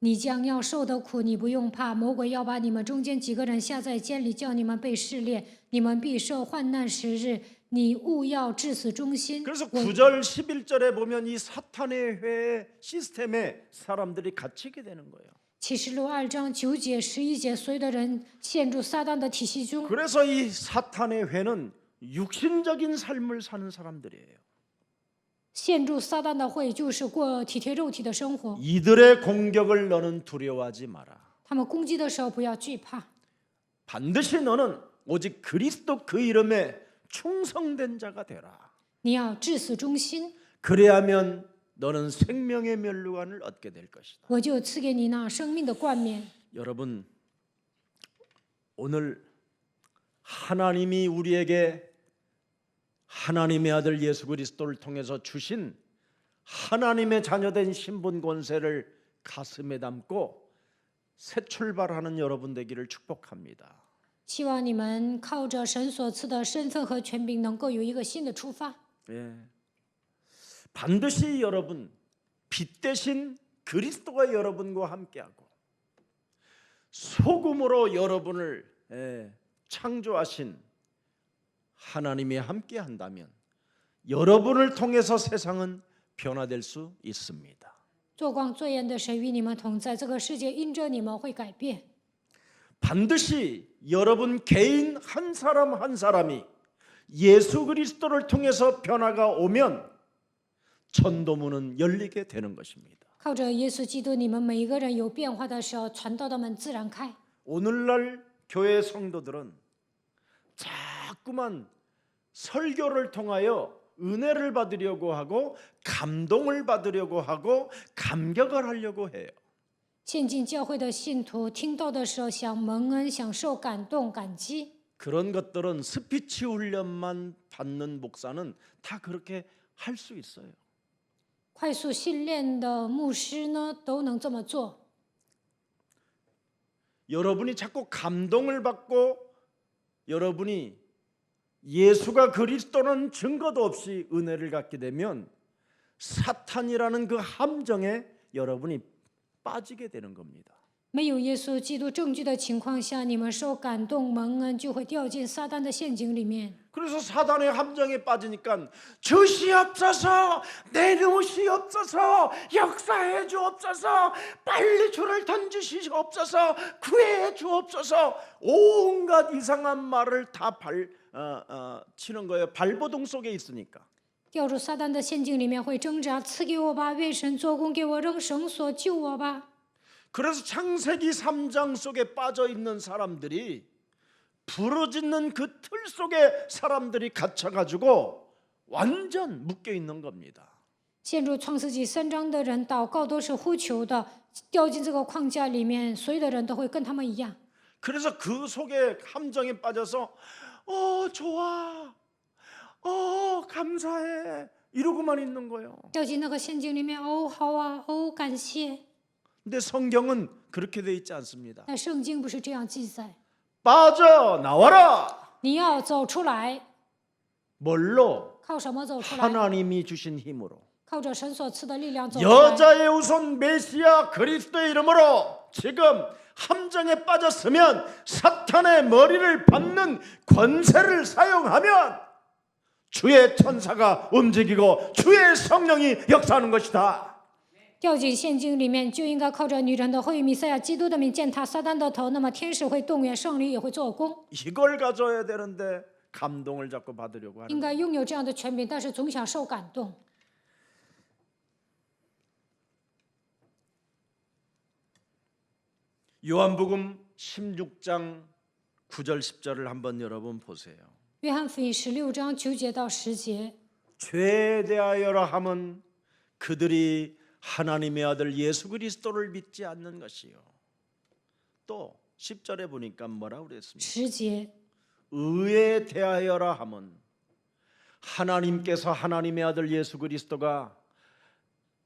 你将要受的苦，你不用怕。魔鬼要把你们中间几个人下在监里，叫你们被试炼，你们必受患难10日。你务要至死忠心。 그래서 9절 11절에 보면 이 사탄의 회 시스템에 사람들이 갇히게 되는 거예요. 启示录2章9节、11节，所有的人陷入撒旦的体系中。 그래서 이 사탄의 회는 육신적인 삶을 사는 사람들이에요. 陷入撒旦的会，就是过体贴肉体的生活。 이들의 공격을 너는 두려워하지 마라. 他们攻击的时候，不要惧怕。 반드시 너는 오직 그리스도 그 이름에 충성된 자가 되라. 你要至死忠心， 그래야면 너는 생명의 면류관을 얻게 될 것이다. 我就赐给你那生命的冠冕。 여러분, 오늘 하나님이 우리에게 하나님의 아들 예수 그리스도를 통해서 주신 하나님의 자녀된 신분 권세를 가슴에 담고 새 출발하는 여러분 되기를 축복합니다. 希望你们靠着神所赐的身份和权柄，能够有一个新的出发。 예. 반드시 여러분 빛 대신 그리스도가 여러분과 함께하고 소금으로 여러분을 창조하신 하나님이 함께한다면 여러분을 통해서 세상은 변화될 수 있습니다. 做光做盐的神与你们同在，这个世界因着你们会改变。 반드시 여러분 개인 한 사람 한 사람이 예수 그리스도를 통해서 변화가 오면 전도문은 열리게 되는 것입니다. 靠着耶稣基督，你们每一个人有变化的时候，传道的门自然开。 오늘날 교회 성도들은 자꾸만 설교를 통하여 은혜를 받으려고 하고 감동을 받으려고 하고 감격을 하려고 해요. 现今教会的信徒听到的时候，想蒙恩，享受感动、感激。 그런 것들은 스피치 훈련만 받는 목사는 다 그렇게 할 수 있어요. 快速训练的牧师呢，都能这么做。 여러분이 자꾸 감동을 받고 여러분이 예수가 그리스도는 증거도 없이 은혜를 갖게 되면 사탄이라는 그 함정에 여러분이 빠지게 되는 겁니다. 没有耶稣基督证据的情况下，你们受感动蒙恩，就会掉进撒旦的陷阱里面。 그래서 사단의 함정에 빠지니까 주시옵소서, 내놓으시옵소서, 역사해 주옵소서, 빨리 줄을 던지시옵소서, 구해 주옵소서, 온갖 이상한 말을 다 치는 거예요. 발버둥 속에 있으니까. 掉入撒旦的陷阱里面会挣扎，赐给我吧，愿神做工，给我扔绳索，救我吧。 그래서 창세기 3장 속에 빠져 있는 사람들이 부러지는 그 틀 속에 사람들이 갇혀가지고 완전 묶여 있는 겁니다. 陷入创世纪3章的人，祷告都是呼求的，掉进这个框架里面，所有的人都会跟他们一样。 그래서 그 속에 함정에 빠져서 좋아, 감사해 이러고만 있는 거예요. 掉进那个陷阱里面，哦，好啊，哦，感谢。 근데 성경은 그렇게 돼 있지 않습니다. 但圣经不是这样记载， 빠져나와라. 你要走出来， 뭘로? 靠什么走出来？ 하나님이 주신 힘으로. 靠着神所赐的力量走出来。 여자의 우선 메시아 그리스도의 이름으로 지금 함정에 빠졌으면 사탄의 머리를 밟는 권세를 사용하면 주의 천사가 움직이고 주의 성령이 역사하는 것이다. 掉进陷阱里面，就应该靠着女人的后裔弥赛亚基督的名践踏撒旦的头，那么天使会动员，圣灵也会做工。 이걸 가져야 되는데 감동을 자꾸 받으려고 하는 应该拥有这样的权柄，但是总想受感动。 요한복음 16장 9절 10절을 한번 여러분 보세요. 约翰福音16章9节到10节， 죄에 대하여라 함은 그들이 하나님의 아들 예수 그리스도를 믿지 않는 것이요. 또 10절에 보니까 뭐라고 그랬습니까? 10节， 의에 대하여라 함은 하나님께서 하나님의 아들 예수 그리스도가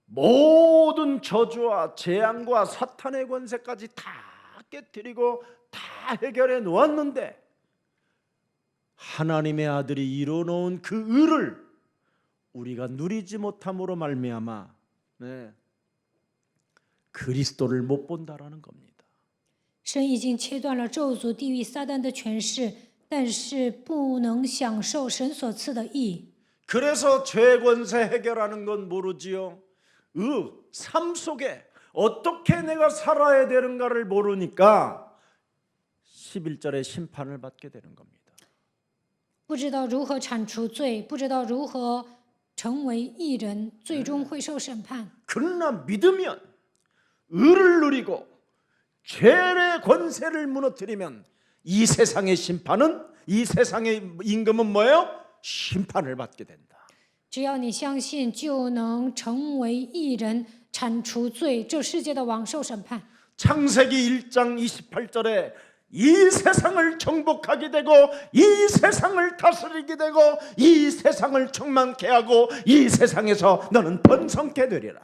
모든 저주와 재앙과 사탄의 권세까지 다 깨뜨리고 다 해결해 놓았는데 하나님의 아들이 이뤄놓은 그 의를 우리가 누리지 못함으로 말미암아 그리스도를 못 본다라는 겁니다. 神已经切断了咒诅、地狱、撒旦的权势，但是不能享受神所赐的义。 그래서 죄 권세 해결하는 건 모르지요. 삶 속에 어떻게 내가 살아야 되는가를 모르니까 11절에 심판을 받게 되는 겁니다. 不知道如何铲除罪，不知道如何成为义人，最终会受审判。 그러나 믿으면 의를 누리고 죄의 권세를 무너뜨리면 이 세상의 심판은 이 세상의 임금은 뭐예요? 심판을 받게 된다. 只要你相信，就能成为义人，铲除罪，这世界的王受审判。 창세기 1장 28절에 이 세상을 정복하게 되고 이 세상을 다스리게 되고 이 세상을 충만케 하고 이 세상에서 너는 번성케 되리라.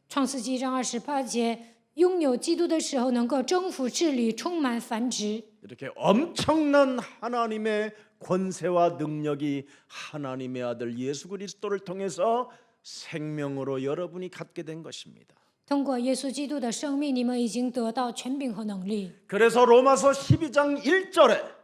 创世纪1章28节，拥有基督的时候，能够征服治理，充满繁殖。 이렇게 엄청난 하나님의 권세와 능력이 하나님의 아들 예수 그리스도를 통해서 생명으로 여러분이 갖게 된 것입니다. 通过耶稣基督的生命，你们已经得到权柄和能力。 그래서 로마서 12장 1절에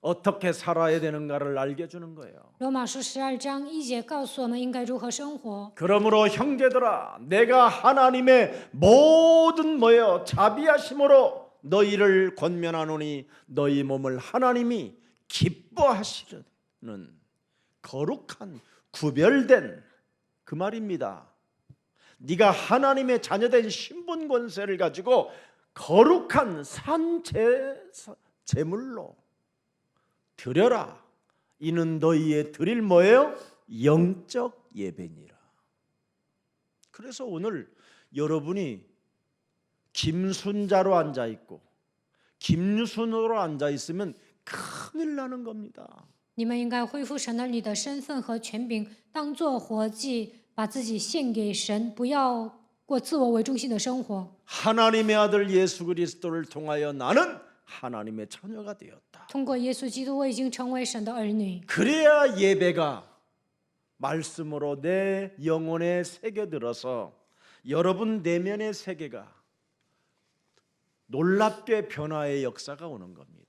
어떻게 살아야 되는가를 알게 주는 거예요. 罗马书12章1节告诉我们应该如何生活。 그러므로 형제들아 내가 하나님의 모든 자비하심으로 너희를 권면하노니 너희 몸을 하나님이 기뻐하시는 거룩한 구별된 그 말입니다. 네가 하나님의 자녀된 신분 권세를 가지고 거룩한 산 제물로 드려라. 이는 너희의 드릴 뭐예요? 영적 예배니라. 그래서 오늘 여러분이 김순자로 앉아 있고 김유순으로 앉아 있으면 큰일 나는 겁니다. 你们应该恢复神儿女的身份和权柄，当作活祭，把自己献给神，不要过自我为中心的生活。 하나님의 아들 예수 그리스도를 통하여 나는 하나님의 자녀가 되었다. 通过耶稣基督，我已经成为神的儿女。 그래야 예배가 말씀으로 내 영혼에 새겨들어서 여러분 내면의 세계가 놀랍게 변화의 역사가 오는 겁니다.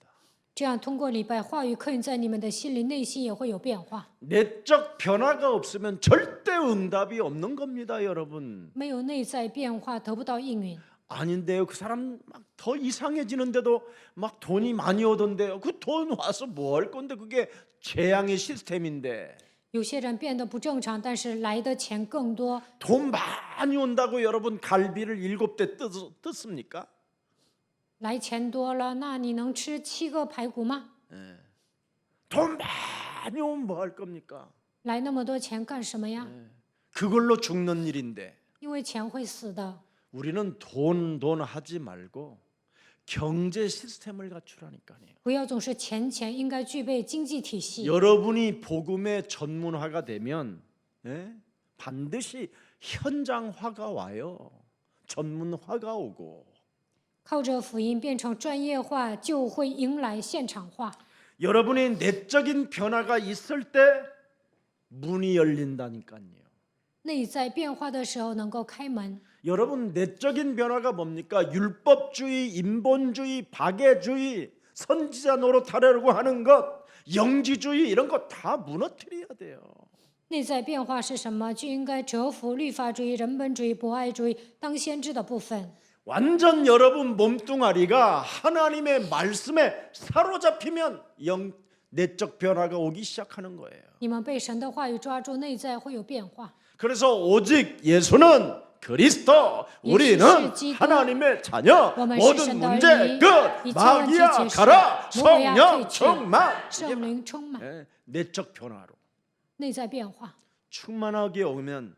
这样，通过礼拜话语刻印在你们的心里，内心也会有变化。 내적 변화가 없으면 절대 응답이 없는 겁니다, 여러분. 没有内在变化，得不到应允。 아닌데요. 그 사람 막 더 이상해지는데도 막 돈이 많이 오던데요. 그 돈 와서 뭐 할 건데 그게 재앙의 시스템인데. 有些人变得不正常，但是来的钱更多。 돈 많이 온다고 여러분 갈비를 7대 뜯습니까? 来钱多了，那你能吃7个排骨吗？ 돈 많이 오면 뭐 할 겁니까? 来那么多钱干什么呀？ 그걸로 죽는 일인데 因为钱会死的。 우리는 돈 하지 말고 경제 시스템을 갖추라니까요. 不要总是钱，应该具备经济体系。 여러분이 복음의 전문화가 되면 반드시 현장화가 와요. 전문화가 오고. 靠着福音变成专业化，就会迎来现场化。 여러분의 내적인 변화가 있을 때 문이 열린다니까요. 内在变化的时候能够开门。 여러분 내적인 변화가 뭡니까? 율법주의, 인본주의, 박애주의, 선지자 노릇하려고 하는 것, 영지주의 이런 거 다 무너뜨려야 돼요. 内在变化是什么？就应该折服律法主义、人本主义、博爱主义、当先知的部分。 완전 여러분 몸뚱아리가 하나님의 말씀에 사로잡히면 내적 변화가 오기 시작하는 거예요. 你们被神的话语抓住，内在会有变化。 그래서 오직 예수는 그리스도, 우리는 하나님의 자녀, 모든 문제 끝, 마귀야 가라, 성령 충만. 圣灵充满， 내적 변화로 内在变化。 충만하게 오면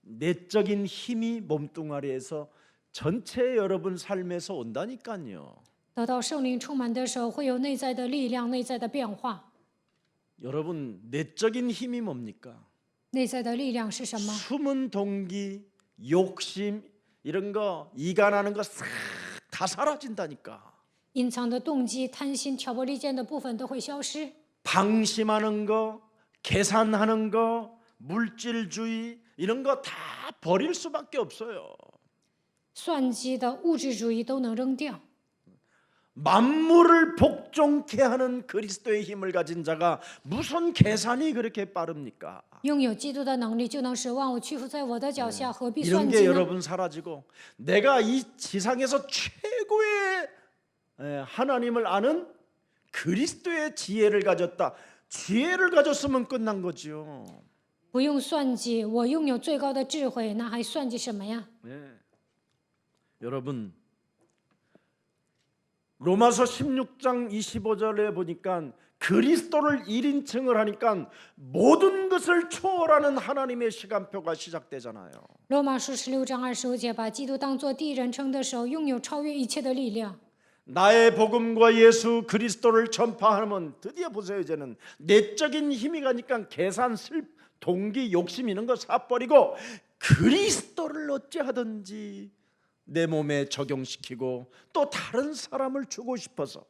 내적인 힘이 몸뚱아리에서 전체 여러분 삶에서 온다니까요. 得到圣灵充满的时候，会有内在的力量、内在的变化。 여러분 내적인 힘이 뭡니까? 内在的力量是什么？ 숨은 동기, 욕심 이런 거 이간하는 거 싹 다 사라진다니까. 隐藏的动机、贪心、挑拨离间的部分都会消失。 방심하는 거, 계산하는 거, 물질주의 이런 거 다 버릴 수밖에 없어요. 算计的物质主义都能扔掉。 만물을 복종케 하는 그리스도의 힘을 가진 자가 무슨 계산이 그렇게 빠릅니까? 拥有基督的能力，就能使万物屈服在我的脚下，何必 이런 算 게 计呢？ 여러분 사라지고 내가 이 지상에서 최고의 하나님을 아는 그리스도의 지혜를 가졌다. 지혜를 가졌으면 끝난 거죠. 不用算计，我拥有最高的智慧，那还算计什么呀？ 여러분 로마서 16장 25절에 보니까 그리스도를 1인칭을 하니까 모든 것을 초월하는 하나님의 시간표가 시작되잖아요. 罗马书16章25节，把基督当作第一人称的时候，拥有超越一切的力量。 나의 복음과 예수 그리스도를 전파하면 드디어 보세요. 이제는 내적인 힘이 가니까 계산, 동기, 욕심 이런 거 사 버리고 그리스도를 어찌하든지 내 몸에 적용시키고 또 다른 사람을 주고 싶어서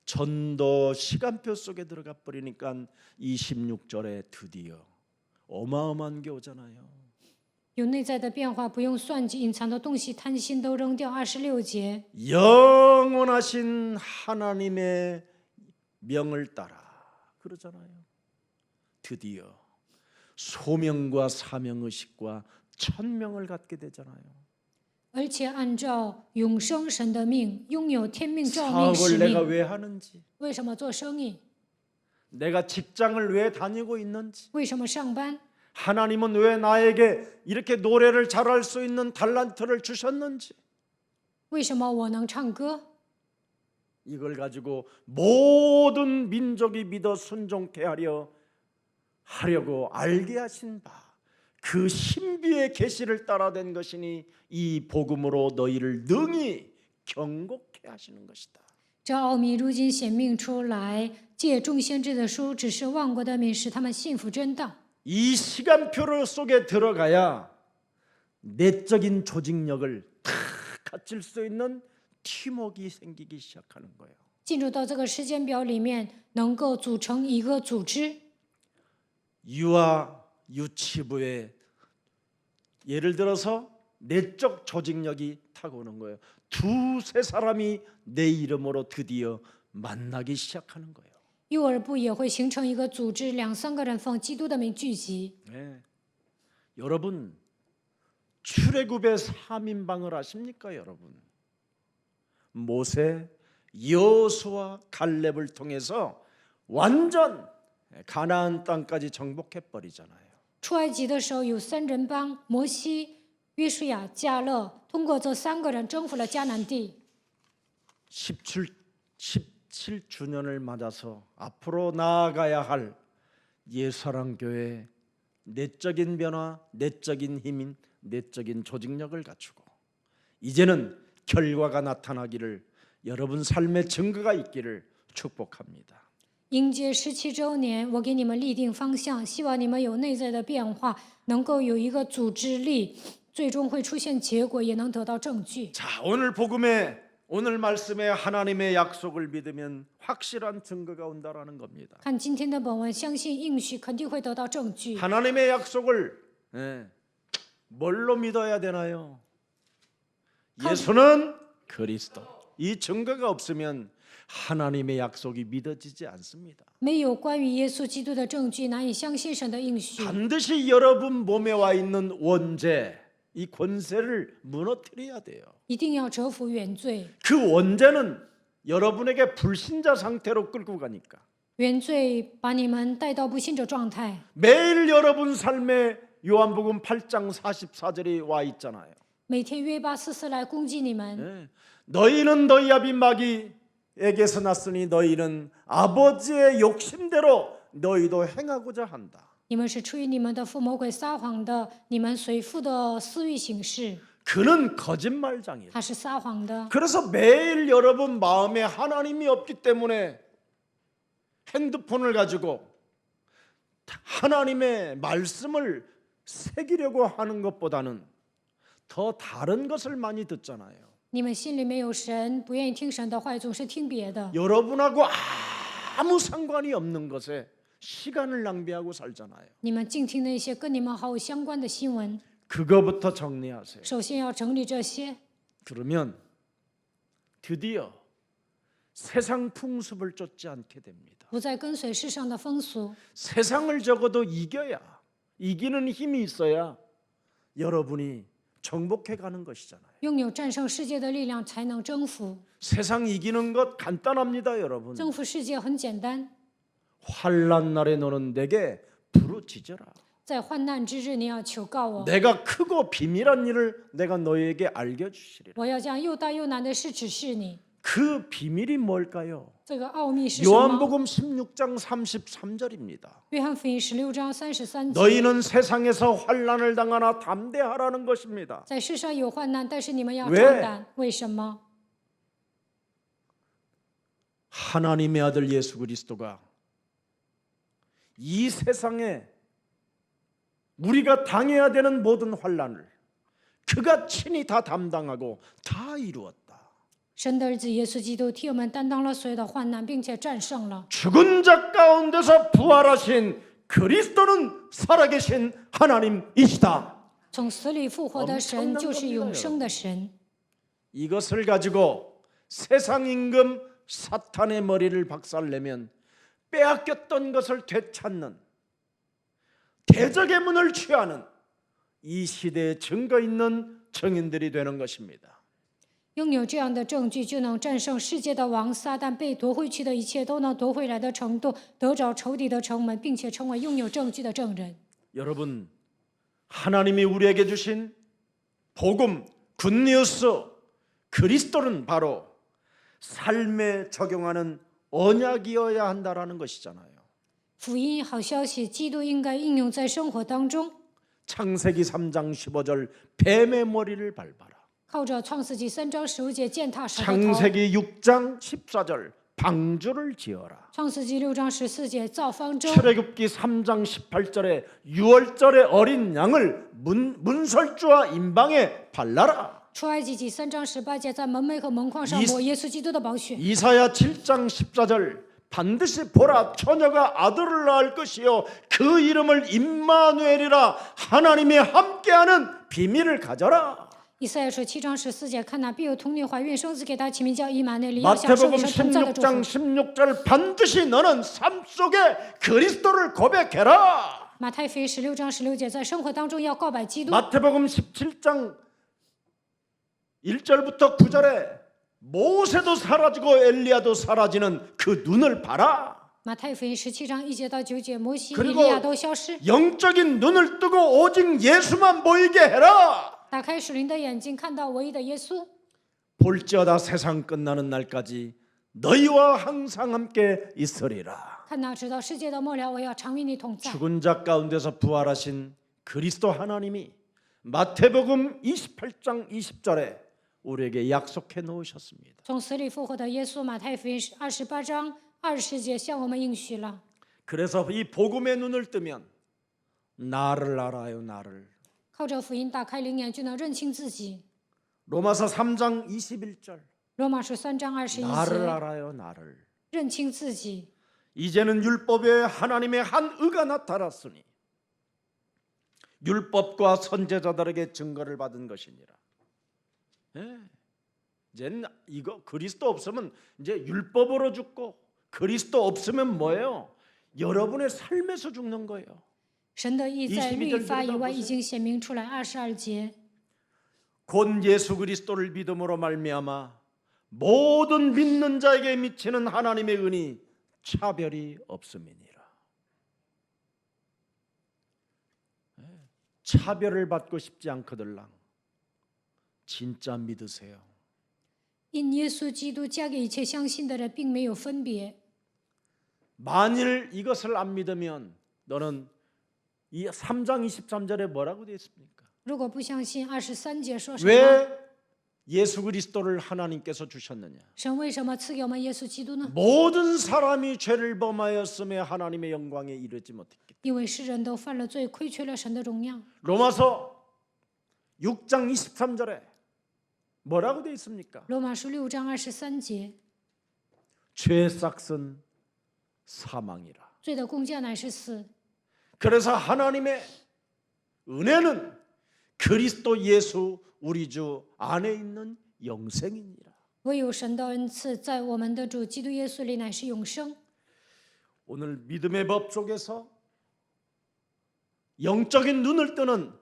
전도 시간표 속에 들어가 버리니까 26절에 드디어 어마어마한 게 오잖아요. 有内在的变化，不用算计，隐藏的东西贪心都扔掉。26节， 영원하신 하나님의 명을 따라 그러잖아요. 드디어 소명과 사명의식과 천명을 갖게 되잖아요. 而且按照永生神的命，拥有天命、召命、使 사업을 내가 命。 왜 하는지, 为什么做生意？ 내가 직장을 왜 다니고 있는지, 为什么上班？ 하나님은 왜 나에게 이렇게 노래를 잘할 수 있는 달란트를 주셨는지, 为什么我能唱歌？ 이걸 가지고 모든 민족이 믿어 순종케 하려고 알게 하신 바 그 신비의 계시를 따라된 것이니 이 복음으로 너희를 능히 경고케 하시는 것이다. 这奥秘如今显明出来，借众先知的书，指示万国的民，使他们信服真道。 이 시간표 속에 들어가야 내적인 조직력을 다 갖출 수 있는 팀워크가 생기기 시작하는 거예요. 进入到这个时间表里面，能够组成一个组织。 유아 유치부에 예를 들어서 내적 조직력이 타고오는 거예요. 두세 사람이 내 이름으로 드디어 만나기 시작하는 거예요. 幼儿部也会形成一个组织，2、3个人奉基督的名聚集。 네. 여러분 출애굽의 3인방을 아십니까, 여러분? 모세, 여호수아, 갈렙을 통해서 완전 가나안 땅까지 정복해 버리잖아요. 出埃及的时候有3人帮，摩西、约书亚、迦勒，通过这3个人征服了迦南地。 17주년을 맞아서 앞으로 나아가야 할 예사랑교회 내적인 변화, 내적인 힘인 내적인 조직력을 갖추고 이제는 결과가 나타나기를 여러분 삶의 증거가 있기를 축복합니다. 迎接17周年，我给你们立定方向，希望你们有内在的变化，能够有一个组织力，最终会出现结果，也能得到证据。 자, 오늘 말씀에 하나님의 약속을 믿으면 확실한 증거가 온다라는 겁니다. 看今天的本文，相信应许肯定会得到证据。 하나님의 약속을 뭘로 믿어야 되나요? 예수는 그리스도. 이 증거가 없으면 하나님의 약속이 믿어지지 않습니다. 没有关于耶稣基督的证据，难以相信神的应许。 반드시 여러분 몸에 와 있는 원죄, 이 권세를 무너뜨려야 돼요. 一定要折服原罪， 그 원죄는 여러분에게 불신자 상태로 끌고 가니까 原罪把你们带到不信者状态。 매일 여러분 삶에 요한복음 8장 44절이 와 있잖아요. 每天约844来攻击你们。 너희는 너희 아비 마귀에게서 났으니 너희는 아버지의 욕심대로 너희도 행하고자 한다. 你们是出于你们的父魔鬼撒谎的，你们随父的私欲行事。 그는 거짓말장이다. 他是撒谎的。 그래서 매일 여러분 마음에 하나님이 없기 때문에 핸드폰을 가지고 하나님의 말씀을 새기려고 하는 것보다는 더 다른 것을 많이 듣잖아요. 你们心里没有神，不愿意听神的话，总是听别的。 여러분하고 아무 상관이 없는 것에 시간을 낭비하고 살잖아요. 你们净听那些跟你们毫无相关的新闻。 그거부터 정리하세요. 首先要整理这些， 그러면 드디어 세상 풍습을 쫓지 않게 됩니다. 不再跟随世上的风俗。 세상을 적어도 이기는 힘이 있어야 여러분이 정복해 가는 것이잖아요. 拥有战胜世界的力量，才能征服。 세상 이기는 것 간단합니다, 여러분. 征服世界很简单， 환난 날에 너는 내게 부르짖어라. 在患难之日，你要求告我， 내가 크고 비밀한 일을 내가 너에게 알려주시리라. 我要将又大又难的事指示你。 그 비밀이 뭘까요? 这个奥秘是什么？ 요한복음 16장 33절입니다. 约翰福音16章33节， 너희는 세상에서 환난을 당하나 담대하라는 것입니다. 在世上有患难，但是你们要 왜 壮胆。为什么？ 하나님의 아들 예수 그리스도가 이 세상에 우리가 당해야 되는 모든 환난을 그가 친히 다 담당하고 다 이루었다. 神的儿子耶稣基督替我们担当了所有的患难，并且战胜了。 죽은 자 가운데서 부활하신 그리스도는 살아계신 하나님이시다. 从死里复活的神就是永生的神。 이것을 가지고 세상 임금 사탄의 머리를 박살내면 빼앗겼던 것을 되찾는 대적의 문을 취하는 이 시대에 증거 있는 증인들이 되는 것입니다. 拥有这样的证据，就能战胜世界的王撒旦被夺回去的一切都能夺回来的程度，得着仇敌的城门，并且成为拥有证据的证人。 여러분, 하나님이 우리에게 주신 복음, 굿뉴스, 그리스도는 바로 삶에 적용하는 언약이어야 한다라는 것이잖아요. 福音好消息，基督应该应用在生活当中。 창세기 3장 15절 뱀의 머리를 밟아라. 靠着创世纪3章15节践踏蛇的头， 창세기 6장 14절 방주를 지어라. 创世纪6章14节造方舟， 출애굽기 3장 18절에 유월절의 어린 양을 문설주와 임방에 발라라. 出埃及记3章18节在门楣和门框上抹耶稣基督的宝血。 이사야 7장 14절 반드시 보라 처녀가 아들을 낳을 것이요 그 이름을 임마누엘이라 하나님이 함께하는 비밀을 가져라. 以赛亚书7章14节，看哪必有童女怀孕生子，给他起名叫以马内利，要享受 마태복음 与神同在的祝 16장 福。 16절 반드시 너는 삶 속에 그리스도를 고백해라. 马太福音16章16节，在生活当中要告白基督。 마태복음 17장 1절부터 9절에 모세도 사라지고 엘리야도 사라지는 그 눈을 봐라. 马太福音17章1节到9节，摩西、以 그리고 利亚都消失， 영적인 눈을 뜨고 오직 예수만 보이게 해라. 打开属灵的眼睛，看到唯一的耶稣。 볼지어다 세상 끝나는 날까지 너희와 항상 함께 있으리라. 看哪，直到世界的末了，我要常与你同在。 죽은 자 가운데서 부활하신 그리스도 하나님이 마태복음 28장 20절에 우리에게 약속해 놓으셨습니다. 从死里复活的耶稣，马太福音28章20节向我们应许了。 그래서 이 복음의 눈을 뜨면 나를 알아요, 나를. 靠着福音打开灵眼，就能认清自己。 로마서 3장 21절 罗马书3章21 나를 节， 알아요, 나를. 认清自己。 이제는 율법에 하나님의 한 의가 나타났으니 율법과 선제자들에게 증거를 받은 것이니라. 예. 이제는 이거 그리스도 없으면 이제 율법으로 죽고 그리스도 없으면 뭐예요? 여러분의 삶에서 죽는 거예요. 神的意在律法以外已经显明出来。22节， 곧 예수 그리스도를 믿음으로 말미암아 모든 믿는 자에게 미치는 하나님의 은이 차별이 없음이니라. 차별을 받고 싶지 않거들랑 진짜 믿으세요. 因耶稣基督嫁给一切相信的人，并没有分别。 만일 이것을 안 믿으면 너는 이 3장 23절에 뭐라고 되어 있습니까? 如果不相信，23节说什么？ 왜 예수 그리스도를 하나님께서 주셨느냐? 神为什么赐给我们耶稣基督呢？ 모든 사람이 죄를 범하였음에 하나님의 영광에 이르지 못했기. 因为世人都犯了罪，亏缺了神的荣耀。 로마서 6장 23절에 뭐라고 되어 있습니까? 罗马书6章23节， 죄의 싹은 사망이라. 罪的工价乃是死。 그래서 하나님의 은혜는 그리스도 예수 우리 주 안에 있는 영생이니라. 唯有神的恩赐在我们的主基督耶稣里乃是永生。 오늘 믿음의 법 속에서 영적인 눈을 뜨는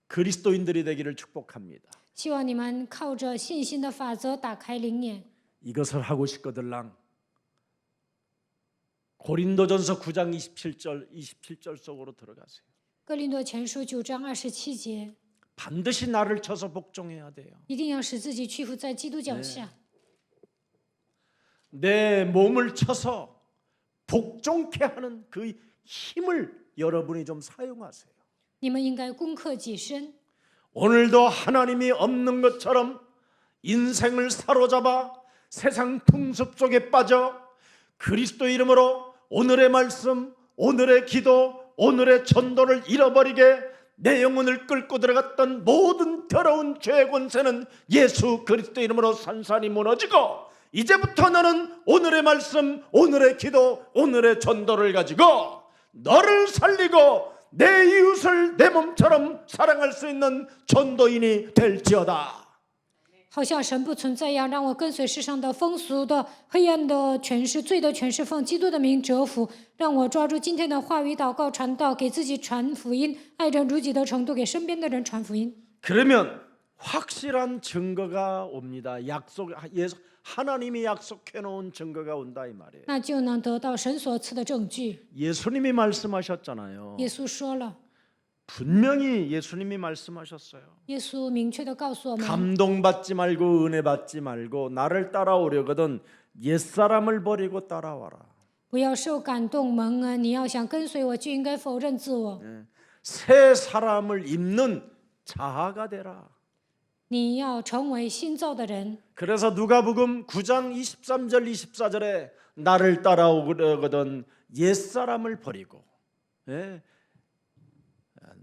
그리스도인들이 되기를 축복합니다. 希望你们靠着信心的法则打开灵眼。 이것을 하고 싶거들랑 고린도전서 9장 27절 속으로 들어가세요. 哥林多前书9章27节， 반드시 나를 쳐서 복종해야 돼요. 一定要使自己屈服在基督脚下， 내 몸을 쳐서 복종케 하는 그 힘을 여러분이 좀 사용하세요. 你们应该攻克己身。 오늘도 하나님이 없는 것처럼 인생을 사로잡아 세상 풍습 속에 빠져 그리스도 이름으로 오늘의 말씀, 오늘의 기도, 오늘의 전도를 잃어버리게 내 영혼을 끌고 들어갔던 모든 더러운 죄의 권세는 예수 그리스도 이름으로 산산이 무너지고 이제부터 너는 오늘의 말씀, 오늘의 기도, 오늘의 전도를 가지고 너를 살리고 내 이웃을 내 몸처럼 사랑할 수 있는 전도인이 될지어다. 好像神不存在一样，让我跟随世上的风俗的黑暗的权势、罪的权势，奉基督的名折服，让我抓住今天的话语、祷告、传道，给自己传福音，爱人如己的程度，给身边的人传福音。 그러면 확실한 증거가 옵니다. 하나님이 약속해 놓은 증거가 온다 이 말이에요. 那就能得到神所赐的证据。 예수님이 말씀하셨잖아요. 耶稣说了， 분명히 예수님이 말씀하셨어요. 耶稣明确的告诉我们， 감동받지 말고 은혜 받지 말고 나를 따라오려거든 옛사람을 버리고 따라와라. 不要受感动蒙恩，你要想跟随我，就应该否认自我， 새 사람을 입는 자아가 되라. 你要成为新造的人。 그래서 누가복음 9장 23절 24절에 나를 따라오려거든 옛사람을 버리고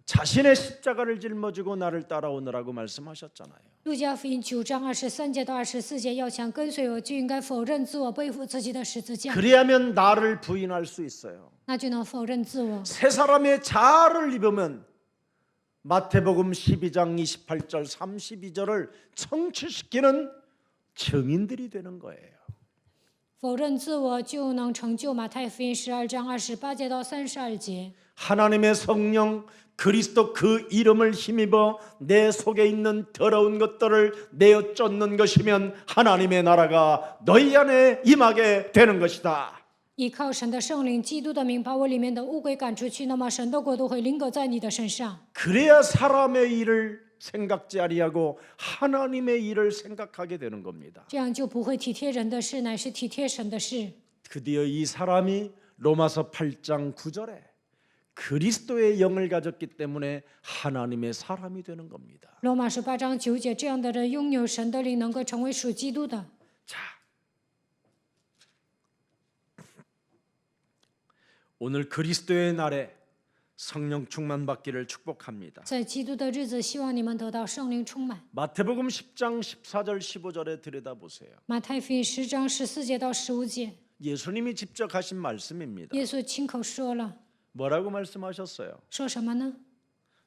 자신의 십자가를 짊어지고 나를 따라오느라고 말씀하셨잖아요. 路加福音9章23节到24节，要想跟随我，就应该否认自我，背负自己的十字架， 그리하면 나를 부인할 수 있어요. 那就能否认自我。 새 사람의 자아를 입으면 마태복음 12장 28절 32절을 성취시키는 증인들이 되는 거예요. 否认自我，就能成就马太福音12章28节到32节。 하나님의 성령 그리스도 그 이름을 힘입어 내 속에 있는 더러운 것들을 내어 쫓는 것이면 하나님의 나라가 너희 안에 임하게 되는 것이다. 依靠神的圣灵，基督的名把我里面的污鬼赶出去，那么神的国度会临格在你的身上。 그래야 사람의 일을 생각지 아니하고 하나님의 일을 생각하게 되는 겁니다. 这样就不会体贴人的事，乃是体贴神的事。 드디어 이 사람이 로마서 8장 9절에 그리스도의 영을 가졌기 때문에 하나님의 사람이 되는 겁니다. 罗马书8章9节，这样的人拥有神的灵，能够成为属基督的。 자, 오늘 그리스도의 날에 성령 충만 받기를 축복합니다. 在基督的日子，希望你们得到圣灵充满。 마태복음 10장 14절 15절에 들여다보세요. 马太福音10章14节到15节， 예수님이 직접 하신 말씀입니다. 耶稣亲口说了， 뭐라고 말씀하셨어요? 说什么呢？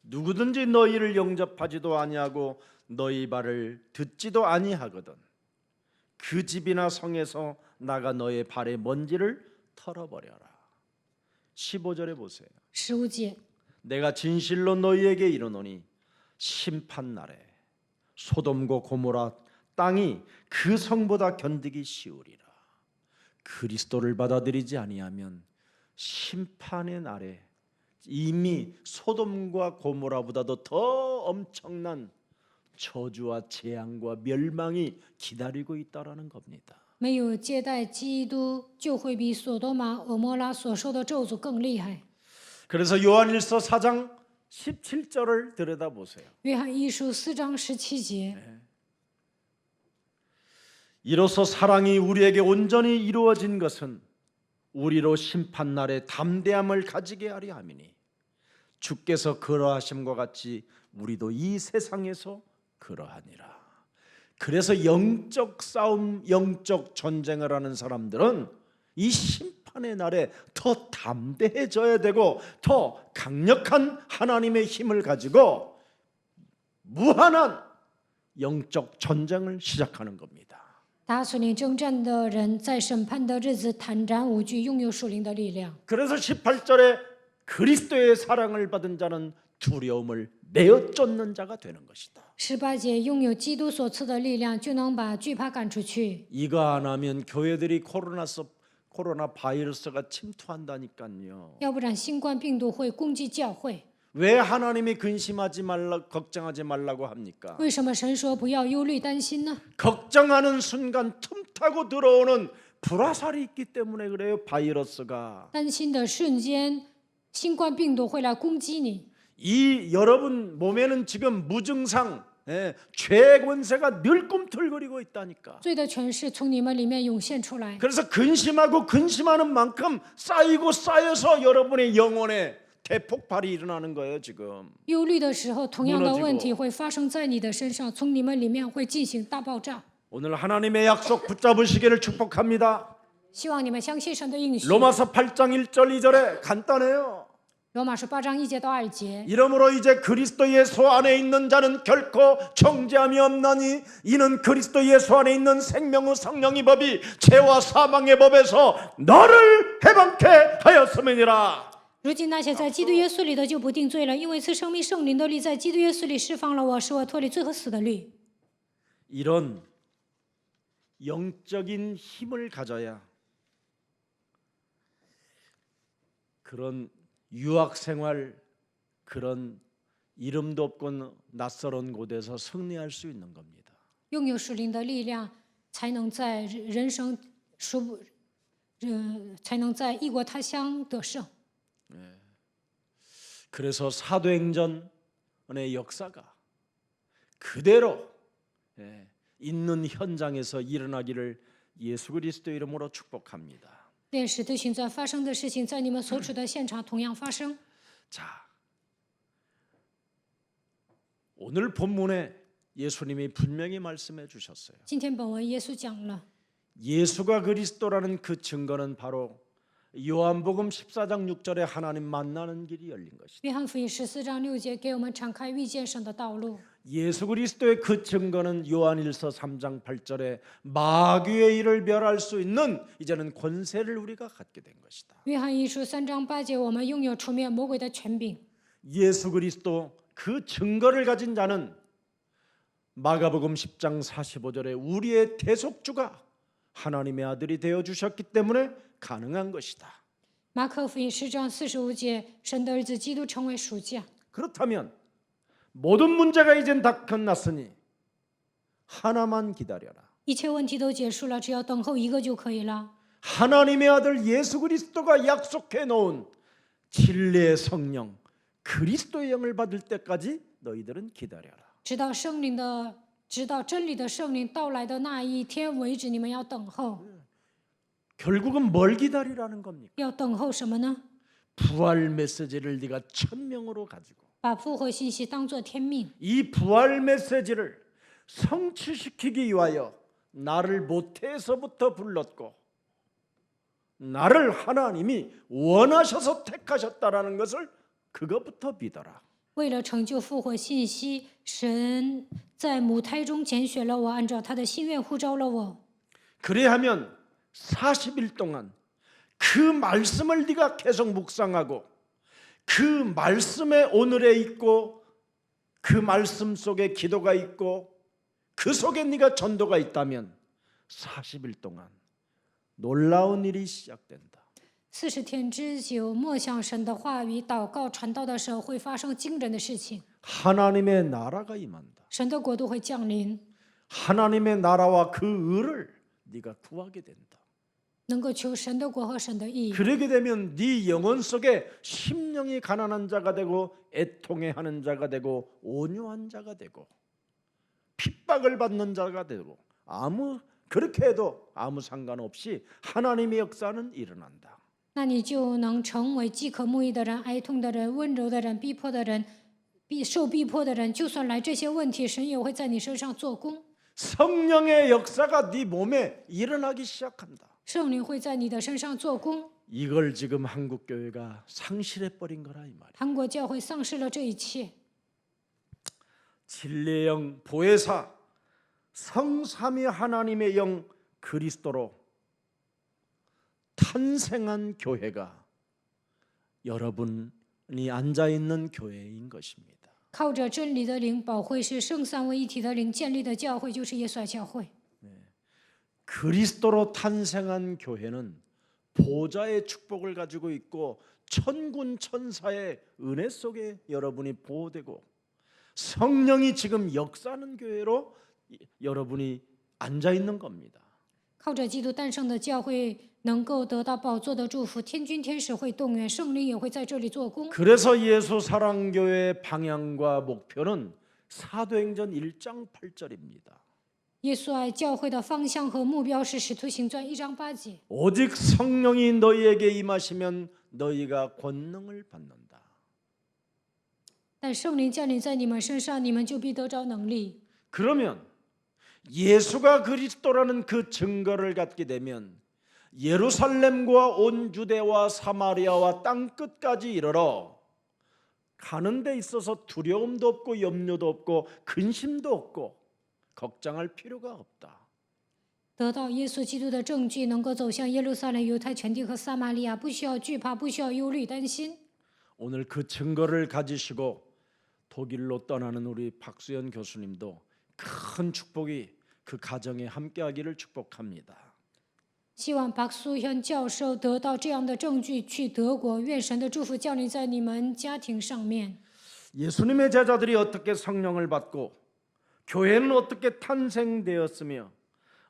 누구든지 너희를 영접하지도 아니하고 너희 말을 듣지도 아니하거든 그 집이나 성에서 나가 너의 발의 먼지를 털어버려라. 15절에 보세요. 15节， 내가 진실로 너희에게 이르노니 심판 날에 소돔과 고모라 땅이 그 성보다 견디기 쉬우리라. 그리스도를 받아들이지 아니하면 심판의 날에 이미 소돔과 고모라보다도 더 엄청난 저주와 재앙과 멸망이 기다리고 있다라는 겁니다. 没有接待基督，就会比索多玛、俄摩拉所受的咒诅更厉害。 그래서 요한일서 4장 17절을 들여다보세요. 约翰一书4章17节， 이로써 사랑이 우리에게 온전히 이루어진 것은 우리로 심판날에 담대함을 가지게 하려 함이니 주께서 그러하심과 같이 우리도 이 세상에서 그러하니라. 그래서 영적 싸움, 영적 전쟁을 하는 사람들은 이 심판의 날에 더 담대해져야 되고 더 강력한 하나님의 힘을 가지고 무한한 영적 전쟁을 시작하는 겁니다. 打属灵征战的人，在审判的日子坦然无惧，拥有属灵的力量。 그래서 18절에 그리스도의 사랑을 받은 자는 두려움을 내어 쫓는 자가 되는 것이다. 18节，拥有基督所赐的力量，就能把惧怕赶出去。 이거 안 하면 교회들이 코로나 바이러스가 침투한다니까요. 要不然新冠病毒会攻击教会。 왜 하나님이 근심하지 말라 걱정하지 말라고 합니까? 为什么神说不要忧虑担心呢？ 걱정하는 순간 틈타고 들어오는 불화살이 있기 때문에 그래요. 바이러스가 担心的瞬间，新冠病毒会来攻击你。 이 여러분 몸에는 지금 무증상 죄의 권세가 늘 꿈틀거리고 있다니까. 罪的权势从你们里面涌现出来， 그래서 근심하고 근심하는 만큼 쌓이고 쌓여서 여러분의 영혼에 대폭발이 일어나는 거예요, 지금. 忧虑的时候，同样的 무너지고 问题会发生在你的身上，从你们里面会进行大爆炸。 오늘 하나님의 약속 붙잡으시기를 축복합니다. 希望你们相信神的应许。 로마서 8장 1절 2절에 간단해요. 罗马书8章1节到2节。 이러므로 이제 그리스도 예수 안에 있는 자는 결코 정죄함이 없나니 이는 그리스도 예수 안에 있는 생명의 성령의 법이 죄와 사망의 법에서 너를 해방케 하였음이니라. 如今那些在基督耶稣里的就不定罪了，因为赐生命圣灵的律在基督耶稣里释放了我，使我脱离罪和死的律。 이런 영적인 힘을 가져야 그런 유학 생활, 그런 이름도 없고 낯설은 곳에서 승리할 수 있는 겁니다. 拥有属灵的力量，才能在人生才能在异国他乡得胜。 그래서 사도행전의 역사가 그대로 있는 현장에서 일어나기를 예수 그리스도 이름으로 축복합니다. 愿使徒行传发生的事情，在你们所处的现场同样发生。 자, 오늘 본문에 예수님이 분명히 말씀해 주셨어요. 今天本文耶稣讲了， 예수가 그리스도라는 그 증거는 바로 요한복음 14장 6절에 하나님 만나는 길이 열린 것이다. 约翰福音14章6节给我们敞开遇见神的道路。 예수 그리스도의 그 증거는 요한일서 3장 8절에 마귀의 일을 멸할 수 있는 이제는 권세를 우리가 갖게 된 것이다. 约翰一书3章8节，我们拥有除灭魔鬼的权柄。 예수 그리스도 그 증거를 가진 자는 마가복음 10장 45절에 우리의 대속주가 하나님의 아들이 되어 주셨기 때문에 가능한 것이다. 马可福音10章45节，神的儿子基督成为赎价。 그렇다면 모든 문제가 이젠 다 끝났으니 하나만 기다려라. 一切问题都结束了，只要等候一个就可以了。 하나님의 아들 예수 그리스도가 약속해 놓은 진리의 성령 그리스도의 영을 받을 때까지 너희들은 기다려라. 直到真理的圣灵到来的那一天为止，你们要等候。 결국은 뭘 기다리라는 겁니까? 要等候什么呢？ 부활 메시지를 네가 천명으로 가지고 把复活信息当作天命， 이 부활 메시지를 성취시키기 위하여 나를 모태에서부터 불렀고 나를 하나님이 원하셔서 택하셨다라는 것을 그것부터 믿어라. 为了成就复活信息，神在母胎中拣选了我，按照他的心愿呼召了我。 그래야면 40일 동안 그 말씀을 네가 계속 묵상하고 그 말씀에 오늘에 있고 그 말씀 속에 기도가 있고 그 속에 네가 전도가 있다면 40일 동안 놀라운 일이 시작된다. 40天之久，默想神的话语，祷告传道的时候，会发生惊人的事情。 하나님의 나라가 임한다. 神的国度会降临， 하나님의 나라와 그 의를 네가 구하게 된다. 能够求神的国和神的义。 그러게 되면 네 영혼 속에 심령이 가난한 자가 되고 애통해하는 자가 되고 온유한 자가 되고 핍박을 받는 자가 되고 그렇게 해도 아무 상관없이 하나님의 역사는 일어난다. 那你就能成为饥渴慕义的人、哀痛的人、温柔的人、逼迫的人、受逼迫的人。就算来这些问题，神也会在你身上做工。 성령의 역사가 네 몸에 일어나기 시작한다. 圣灵会在你的身上做工。 이걸 지금 한국 교회가 상실해 버린 거라 이 말이야. 韩国教会丧失了这一切。 진리의 영 보혜사 성삼위 하나님의 영 그리스도로 탄생한 교회가 여러분이 앉아 있는 교회인 것입니다. 靠着真理的灵，保会是圣三位一体的灵建立的教会，就是耶稣爱教会。 그리스도로 탄생한 교회는 보좌의 축복을 가지고 있고 천군 천사의 은혜 속에 여러분이 보호되고 성령이 지금 역사하는 교회로 여러분이 앉아 있는 겁니다. 靠着基督诞生的教会，能够得到宝座的祝福，天君天使会动员，圣灵也会在这里做工。 그래서 예수 사랑교회의 방향과 목표는 사도행전 1장 8절입니다. 耶稣爱教会的方向和目标是《使徒行传》1章8节。 오직 성령이 너희에게 임하시면 너희가 권능을 받는다. 但圣灵降临在你们身上，你们就必得着能力。 그러면 예수가 그리스도라는 그 증거를 갖게 되면 예루살렘과 온 유대와 사마리아와 땅 끝까지 이르러 가는 데 있어서 두려움도 없고 염려도 없고 근심도 없고 걱정할 필요가 없다. 得到耶稣基督的证据，能够走向耶路撒冷、犹太全地和撒玛利亚，不需要惧怕，不需要忧虑担心。 오늘 그 증거를 가지시고 독일로 떠나는 우리 박수연 교수님도 큰 축복이 그 가정에 함께하기를 축복합니다. 希望白苏현教授得到这样的证据，去德国。愿神的祝福降临在你们家庭上面。 예수님의 제자들이 어떻게 성령을 받고 교회는 어떻게 탄생되었으며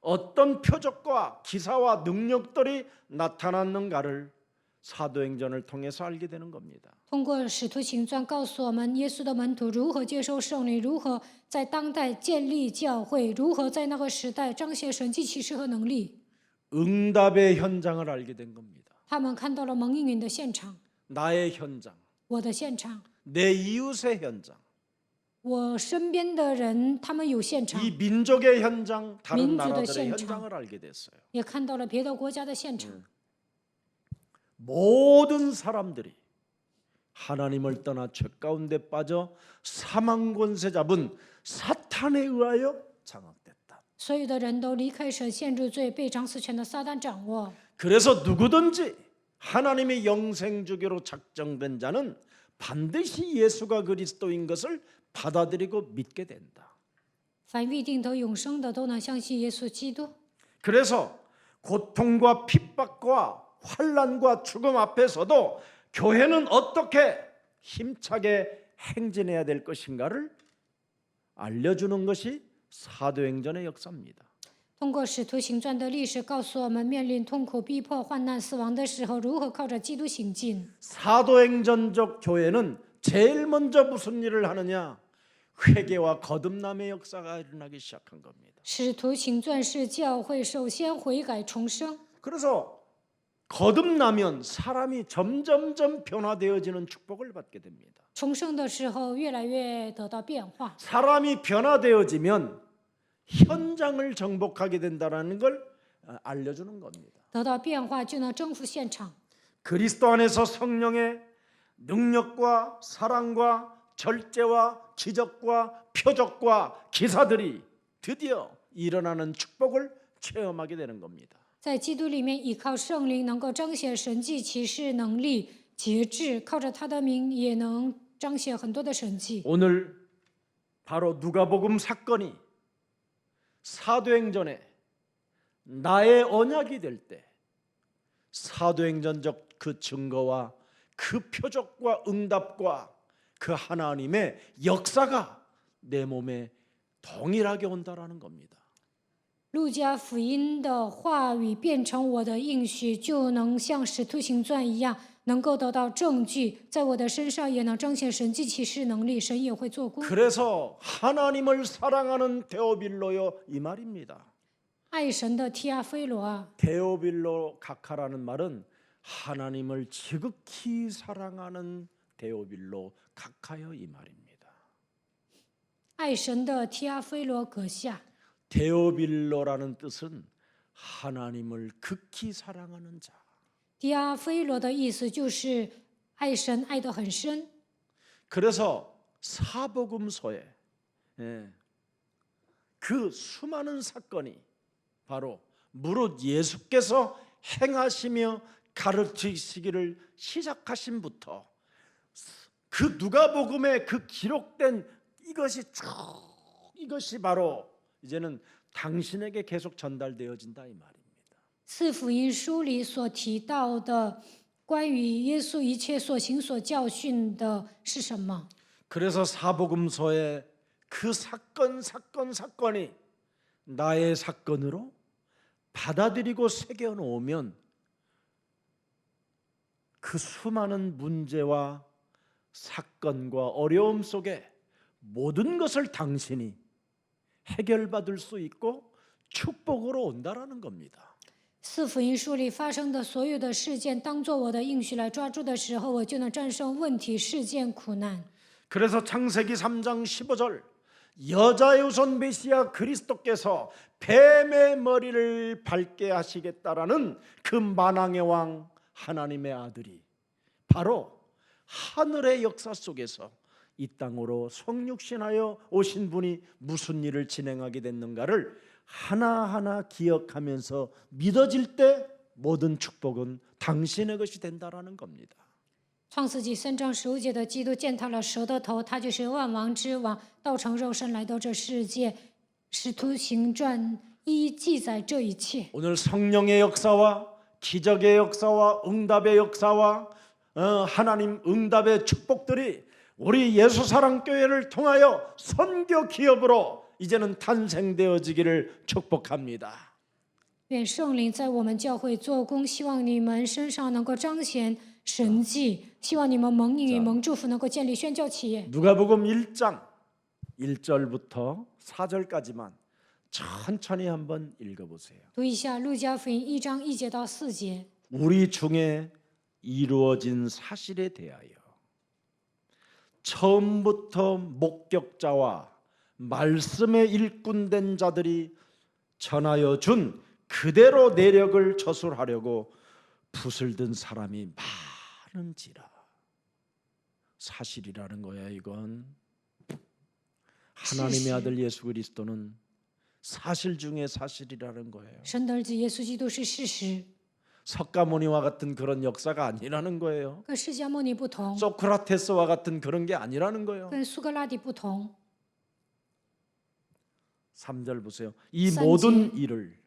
어떤 표적과 기사와 능력들이 나타났는가를 사도행전을 통해서 알게 되는 겁니다. 通过《使徒行传》告诉我们，耶稣的门徒如何接受圣灵，如何在当代建立教会，如何在那个时代彰显神迹奇事和能力。 응답의 현장을 알게 된 겁니다. 他们看到了蒙应允的现场， 나의 현장, 我的现场， 내 이웃의 현장, 我身边的人，他们有现场， 이 민족의 현장, 다른 민주의 나라들의 현장. 현장을 알게 됐어요. 也看到了别的国家的现场。 모든 사람들이 하나님을 떠나 죄 가운데 빠져 사망 권세 잡은 사탄에 의하여 장악됐다. 所有的人都离开神，陷入罪，被掌死权的撒旦掌握。 그래서 누구든지 하나님의 영생 주기로 작정된 자는 반드시 예수가 그리스도인 것을 받아들이고 믿게 된다. 凡预定得永生的，都能相信耶稣基督。 그래서 고통과 핍박과 환난과 죽음 앞에서도 교회는 어떻게 힘차게 행진해야 될 것인가를 알려주는 것이 사도행전의 역사입니다. 通过《使徒行传》的历史，告诉我们面临痛苦、逼迫、患难、死亡的时候，如何靠着基督行进。 사도행전적 교회는 제일 먼저 무슨 일을 하느냐? 회개와 거듭남의 역사가 일어나기 시작한 겁니다. 使徒行传是教会首先悔改重生， 그래서 거듭나면 사람이 점점점 변화되어지는 축복을 받게 됩니다. 重生的时候越来越得到变化。 사람이 변화되어지면 현장을 정복하게 된다는 걸 알려주는 겁니다. 得到变化就能征服现场。 그리스도 안에서 성령의 능력과 사랑과 절제와 기적과 표적과 기사들이 드디어 일어나는 축복을 체험하게 되는 겁니다. 在基督里面依靠圣灵，能够彰显神迹奇事能力节制，靠着他的名也能彰显很多的神迹。 오늘 바로 누가복음 사건이 사도행전에 나의 언약이 될 때 사도행전적 그 증거와 그 표적과 응답과 그 하나님의 역사가 내 몸에 동일하게 온다라는 겁니다. 路加福音的话语变成我的应许，就能像使徒行传一样，能够得到证据，在我的身上也能彰显神迹奇事能力，神也会做工。 그래서 하나님을 사랑하는 데오빌로요 이 말입니다. 爱神的提阿非罗啊， 데오빌로 카카라는 말은 하나님을 지극히 사랑하는 데오빌로 카카여 이 말입니다. 爱神的提阿非罗阁下。 데오빌로라는 뜻은 하나님을 극히 사랑하는 자. 提阿非罗的意思就是爱神爱得很深。 그래서 사복음서에 그 수많은 사건이 바로 무릇 예수께서 행하시며 가르치시기를 시작하신부터 그 누가복음에 그 기록된 이것이 바로 이제는 당신에게 계속 전달되어진다 이 말입니다. 四福音书里所提到的关于耶稣一切所行所教训的是什么？ 그래서 사복음서에 그 사건이 나의 사건으로 받아들이고 새겨 놓으면 그 수많은 문제와 사건과 어려움 속에 모든 것을 당신이 해결받을 수 있고 축복으로 온다라는 겁니다. 四福音书里发生的所有的事件，当做我的应许来抓住的时候，我就能战胜问题、事件、苦难。 그래서 창세기 3장 15절 여자의 우선 메시아 그리스도께서 뱀의 머리를 밟게 하시겠다라는 그 만왕의 왕 하나님의 아들이 바로 하늘의 역사 속에서 이 땅으로 성육신하여 오신 분이 무슨 일을 진행하게 됐는가를 하나하나 기억하면서 믿어질 때 모든 축복은 당신의 것이 된다라는 겁니다. 创世纪3章15节的基督践踏了蛇的头，他就是万王之王，道成肉身来到这世界。使徒行传一记载这一切。 오늘 성령의 역사와 기적의 역사와 응답의 역사와 하나님 응답의 축복들이 우리 예수사랑교회를 통하여 선교 기업으로 이제는 탄생되어지기를 축복합니다. 愿圣灵在我们教会做工，希望你们身上能够彰显神迹，希望你们蒙应允、蒙祝福，能够建立宣教企业。 누가복음 1장 1절부터 4절까지만 천천히 한번 읽어보세요. 读一下路加福音1章1节到4节。 우리 중에 이루어진 사실에 대하여 처음부터 목격자와 말씀에 일꾼된 자들이 전하여 준 그대로 내력을 저술하려고 붓을 든 사람이 많은지라. 사실이라는 거야 이건. 하나님의 아들 예수 그리스도는 사실 중에 사실이라는 거예요. 神的儿子耶稣基督是事实， 석가모니와 같은 그런 역사가 아니라는 거예요. 跟释迦牟尼不同， 소크라테스와 같은 그런 게 아니라는 거예요. 跟苏格拉底不同。 3절 보세요. 이 삼절. 모든 일을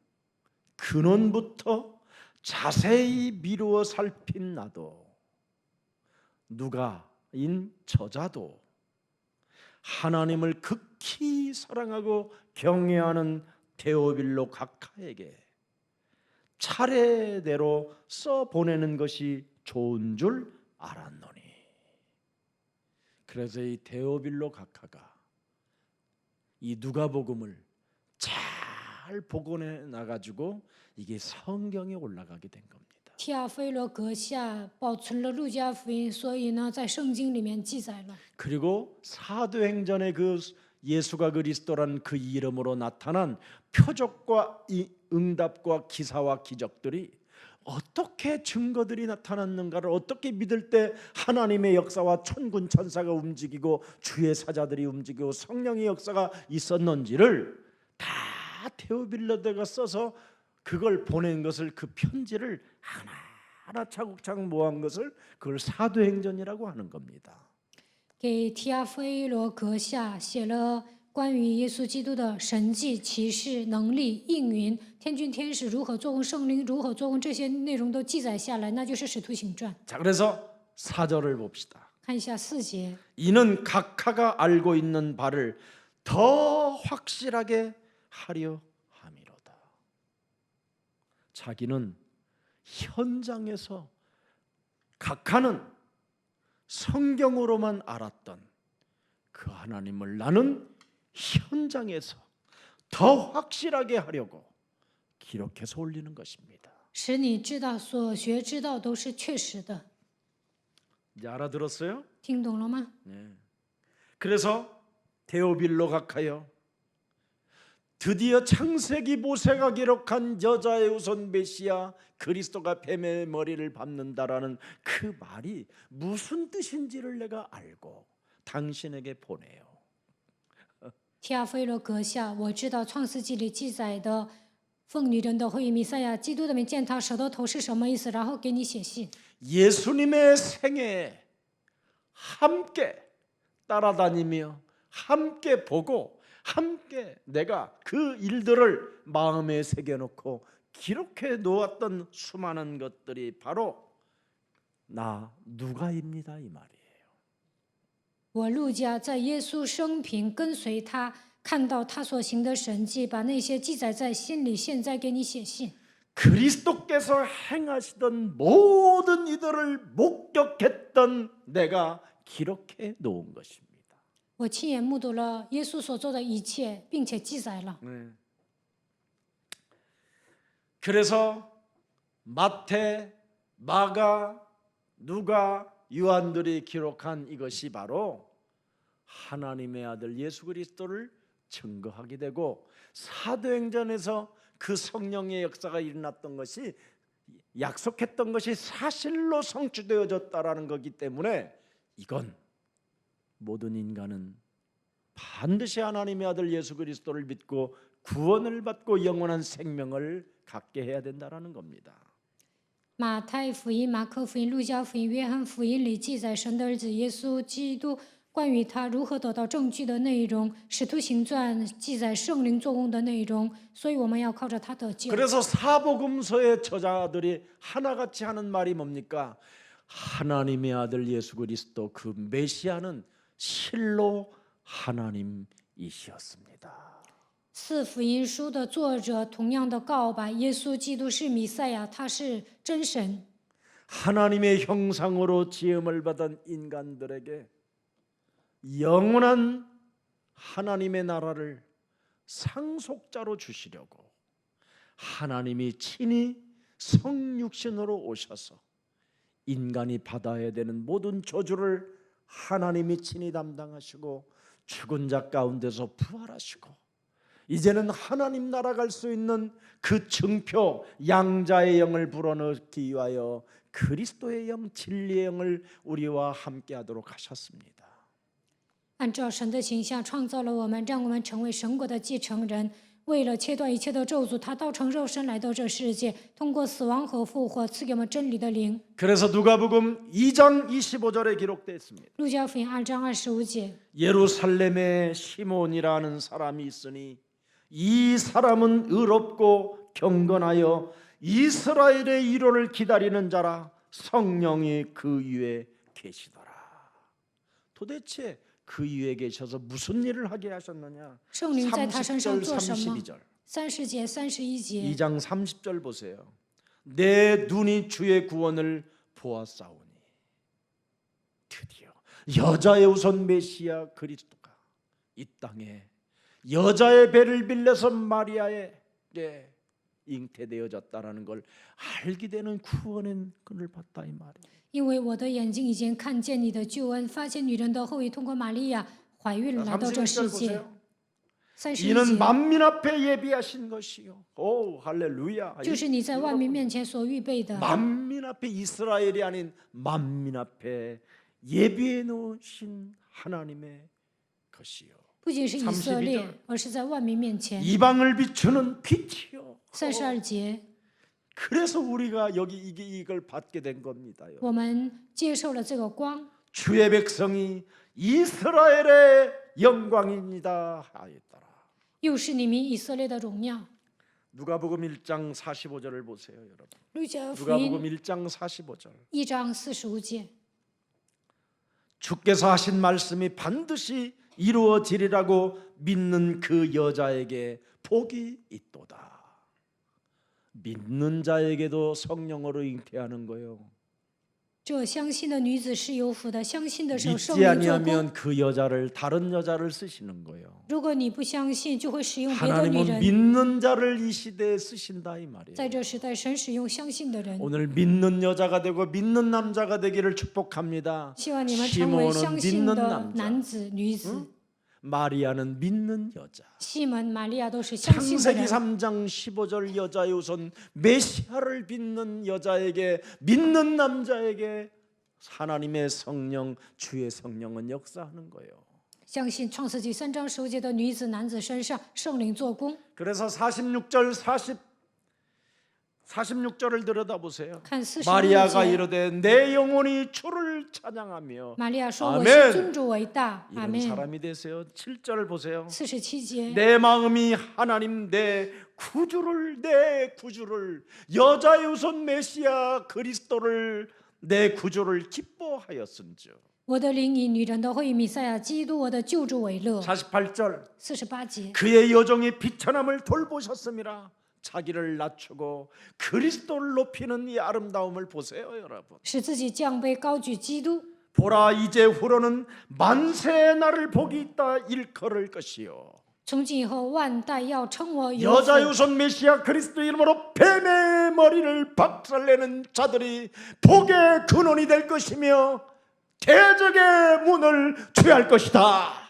근원부터 자세히 미루어 살핀 나도 누가인 저자도 하나님을 극히 사랑하고 경외하는 데오빌로 각하에게 차례대로 써보내는 것이 좋은 줄 알았노니. 그래서 이 데오빌로 각하가 이 누가복음을 잘 복원해 놔가지고 이게 성경에 올라가게 된 겁니다. 提亚非罗阁下保存了路加福音，所以呢，在圣经里面记载了。 그리고 사도행전의 그 예수가 그리스도라는 그 이름으로 나타난 표적과 이 응답과 기사와 기적들이 어떻게 증거들이 나타났는가를 어떻게 믿을 때 하나님의 역사와 천군 천사가 움직이고 주의 사자들이 움직이고 성령의 역사가 있었는지를 다 테오빌로데가 써서 그걸 보낸 것을 그 편지를 하나하나 차곡차곡 모은 것을 그걸 사도행전이라고 하는 겁니다. 给提亚非罗阁下写了关于耶稣基督的神迹、奇事、能力、应允、天君天使如何做工、圣灵如何做工，这些内容都记载下来，那就是《使徒行传》。 자, 그래서 4절을 봅시다. 看一下4节， 이는 각하가 알고 있는 바를 더 확실하게 하려 함이로다. 자기는 현장에서 각하는 성경으로만 알았던 그 하나님을 나는 현장에서 더 확실하게 하려고 기록해서 올리는 것입니다. 使你知道所学之道都是确实的。 이제 알아들었어요? 听懂了吗？ 네. 그래서 데오빌로 각하여 드디어 창세기 모세가 기록한 여자의 우선 메시아 그리스도가 뱀의 머리를 밟는다라는 그 말이 무슨 뜻인지를 내가 알고 당신에게 보내요. 提亚非罗阁下，我知道创世纪里记载的奉女人的后裔弥赛亚基督的名践踏蛇的头是什么意思，然后给你写信。 예수님의 생애에 함께 따라다니며 함께 보고 함께 내가 그 일들을 마음에 새겨놓고 기록해 놓았던 수많은 것들이 바로 나 누가입니다 이 말이에요. 我路加在耶稣生平跟随他，看到他所行的神迹，把那些记载在心里，现在给你写信。 그리스도께서 행하시던 모든 이들을 목격했던 내가 기록해 놓은 것입니다. 我亲眼目睹了耶稣所做的一切，并且记载了。 네. 그래서 마태, 마가, 누가, 요한들이 기록한 이것이 바로 하나님의 아들 예수 그리스도를 증거하게 되고 사도행전에서 그 성령의 역사가 일어났던 것이 약속했던 것이 사실로 성취되어졌다라는 거기 때문에 이건 모든 인간은 반드시 하나님의 아들 예수 그리스도를 믿고 구원을 받고 영원한 생명을 갖게 해야 된다라는 겁니다. 马太福音、马可福音、路加福音、约翰福音里记载神的儿子耶稣基督关于他如何得到证据的内容，使徒行传记载圣灵做工的内容，所以我们要靠着他得救。 그래서 사복음서의 저자들이 하나같이 하는 말이 뭡니까? 하나님의 아들 예수 그리스도 그 메시아는 실로 하나님이시었습니다. 四福音书的作者同样的告白，耶稣基督是弥赛亚，他是真神。 하나님의 형상으로 지음을 받은 인간들에게 영원한 하나님의 나라를 상속자로 주시려고 하나님이 친히 성육신으로 오셔서 인간이 받아야 되는 모든 저주를 하나님이 친히 담당하시고 죽은 자 가운데서 부활하시고 이제는 하나님 나라 갈 수 있는 그 증표 양자의 영을 불어넣기 위하여 그리스도의 영 진리의 영을 우리와 함께하도록 하셨습니다. 按照神的形象创造了我们，让我们成为神国的继承人。为了切断一切的咒诅，他道成肉身来到这世界，通过死亡和复活赐给我们真理的灵。 그래서 누가복음 2장 25절에 기록되어 있습니다. 路加福音2章25节， 예루살렘에 시몬이라는 사람이 있으니 이 사람은 의롭고 경건하여 이스라엘의 위로를 기다리는 자라 성령이 그 위에 계시더라. 도대체 그 위에 계셔서 무슨 일을 하게 하셨느냐? 圣灵在他身上 30절 做什么？ 32절 30节、31节， 2장 30절 보세요. 내 눈이 주의 구원을 보았사오니 드디어 여자의 우선 메시아 그리스도가 이 땅에 여자의 배를 빌려서 마리아에게 잉태되어졌다라는 걸 알게 되는 구원의 끈을 받다 이 말이에요. 因为我的眼睛已经看见你的救恩，发现女人的后裔通过玛利亚怀孕来到这世 31절 界。 보세요. 31 이는 节， 만민 앞에 예비하신 것이요. 오 할렐루야. 就是你在万民面前所预备的。 만민 앞에 이스라엘이 아닌 만민 앞에 예비해 놓으신 하나님의 것이요. 不仅是以色 32列 절 ，而是在万民面前。 이방을 비추는 빛이요. 32节， 그래서 우리가 여기 이걸 받게 된 겁니다요. 我们接受了这个光， 주의 백성이 이스라엘의 영광입니다 하였더라. 又是你们以色列的荣耀。 누가복음 1장 45절을 보세요, 여러분. 路加福 누가복음 音 1장 45절. 1章45节， 주께서 하신 말씀이 반드시 이루어지리라고 믿는 그 여자에게 복이 있도다. 믿는 자에게도 성령으로 잉태하는 거예요. 这相信的女子是有福的，相信的时候圣 믿지 灵做工。 아니하면 그 여자를 다른 여자를 쓰시는 거예요. 如果你不相信，就会使用别的女 하나님은 人。 믿는 자를 이 시대에 쓰신다 이 말이에요. 在这时代，神使用相信的人。 오늘 믿는 여자가 되고 믿는 남자가 되기를 축복합니다. 希望你们成为 시몬은 相信 믿는 的 남자, 男子、女子。 마리아는 믿는 여자. 西门、玛利亚都是相信的 창세기 人。 3장 15절 여자의 우선 메시아를 믿는 여자에게 믿는 남자에게 하나님의 성령 주의 성령은 역사하는 거예요. 相信创世纪3章15节的女子、男子身上圣灵做工。 그래서 46절을 들여다보세요. 看46 마리아가 节， 이르되 내 영혼이 주를 찬양하며 玛利亚说：“我 아멘 是尊主为大。”阿 이런 门。 사람이 되세요. 7절 보세요. 47节， 내 마음이 하나님 내 구주를 여자의 우선 메시아 그리스도를 내 구주를 기뻐하였은즉 我的灵以女人的后裔弥赛亚基督我的救主为乐。 48절 48节， 그의 여종의 비천함을 돌보셨음이라 자기를 낮추고 그리스도를 높이는 이 아름다움을 보세요 여러분. 使自己降卑高举基督。 보라 이제 후로는 만세의 날을 복이 있다 일컬을 것이요 从今以后，万代要称我有 여자의 福。 우선 메시아 그리스도 이름으로 뱀의 머리를 박살내는 자들이 복의 근원이 될 것이며 대적의 문을 취할 것이다.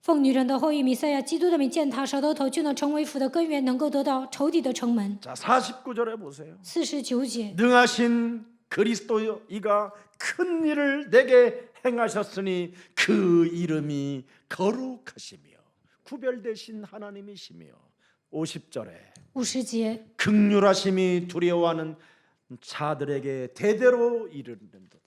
奉女人的后裔弥赛亚基督的名践踏蛇的头，就能成为父的根源，能够得到仇敌的城门。 자, 49절에 보세요. 49节， 능하신 그리스도 이가 큰 일을 내게 행하셨으니 그 이름이 거룩하시며 구별되신 하나님이시며 50절에 50节， 긍휼하심이 두려워하는 자들에게 대대로 이르는도다.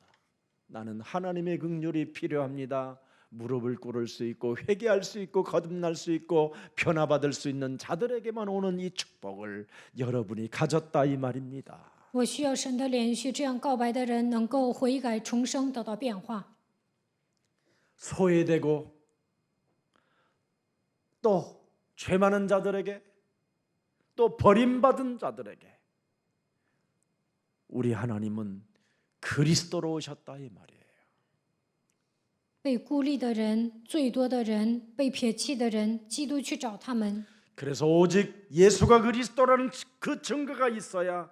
나는 하나님의 긍휼이 필요합니다. 무릎을 꿇을 수 있고 회개할 수 있고 거듭날 수 있고 변화받을 수 있는 자들에게만 오는 이 축복을 여러분이 가졌다 이 말입니다. 我需要神的连续，这样告白的人能够悔改重生，得到变化。 소외되고 또 죄 많은 자들에게 또 버림받은 자들에게 우리 하나님은 그리스도로 오셨다 이 말이에요. 被孤立的人、最多的人、被撇弃的人，基督去找他们。 그래서 오직 예수가 그리스도라는 그 증거가 있어야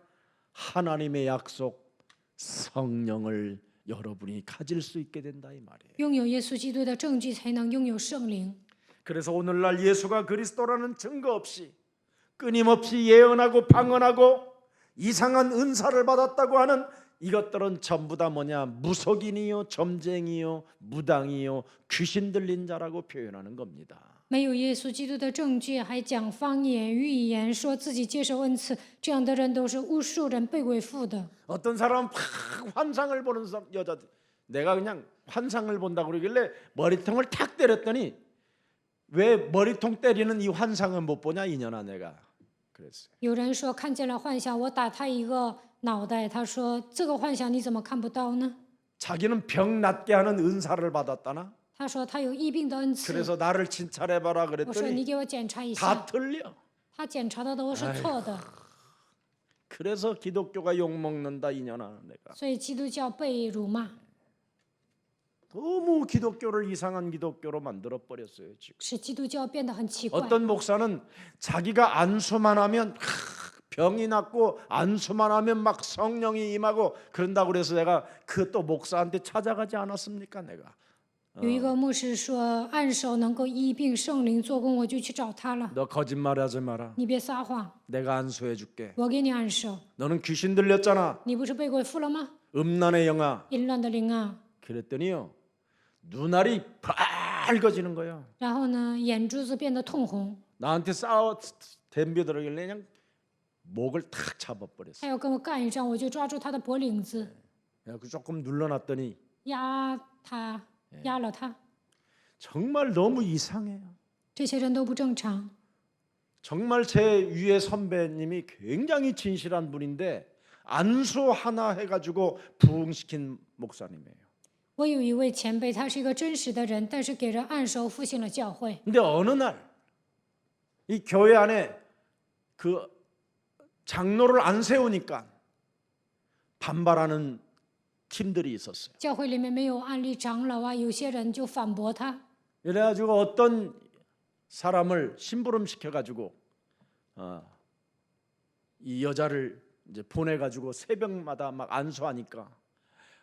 하나님의 약속 성령을 여러분이 가질 수 있게 된다 이 말이에요. 拥有耶稣基督的证据，才能拥有圣灵。 그래서 오늘날 예수가 그리스도라는 증거 없이 끊임없이 예언하고 방언하고 이상한 은사를 받았다고 하는 이것들은 전부 다 뭐냐? 무속인이요, 점쟁이요, 무당이요, 귀신 들린 자라고 표현하는 겁니다. 没有耶稣基督的证据，还讲方言、预言，说自己接受恩赐，这样的人都是巫术人、被鬼附的。 어떤 사람은 팍 환상을 보는 여자들, 내가 그냥 환상을 본다고 그러길래 머리통을 탁 때렸더니 왜 머리통 때리는 이 환상은 못 보냐 이년아 내가 그랬어요. 有人说看见了幻想，我打他一个脑袋。他说这个幻想你怎么看不到呢？ 자기는 병 낫게 하는 은사를 받았다나? 他说他有医病的恩赐。 그래서 나를 진찰해봐라 我说 그랬더니 你给我检查一 다 下， 틀려. 他检查的都是错的， 그래서 기독교가 욕먹는다 이년아 내가. 所以基督教被辱骂， 너무 기독교를 이상한 기독교로 만들어 버렸어요 지금. 使基督教变得很奇怪。 어떤 목사는 자기가 안수만 하면 병이 낫고 안수만 하면 막 성령이 임하고 그런다고 그래서 내가 그 또 목사한테 찾아가지 않았습니까 내가. 有一个牧师说按手能够医病，圣灵做工，我就去找他了。 너 거짓말하지 마라. 你别撒谎， 내가 안수해 줄게. 我给你按手。 너는 귀신 들렸잖아. 你不是被鬼附了吗？ 음란의 영아. 淫乱的灵啊！ 그랬더니요 눈알이 밝아지는 거예요. 然后呢，眼珠子变得通红， 나한테 싸워 덤벼들어길래 그냥 목을 탁 잡아버렸어. 他要跟我干一仗，我就抓住他的脖领子， 그래서 조금 눌러놨더니 压他，压了他。 정말 너무 이상해요. 这些人都不正常。 정말 제 위에 선배님이 굉장히 진실한 분인데 안수 하나 해가지고 부흥시킨 목사님이에요. 我有一位前辈，他是一个真实的人，但是给人按手复兴了教会。 근데 어느 날 이 교회 안에 그 장로를 안 세우니까 반발하는 팀들이 있었어요. 教会里面没有安利长老啊，有些人就反驳他。 그래가지고 어떤 사람을 심부름 시켜가지고 이 여자를 이제 보내가지고 새벽마다 막 안수하니까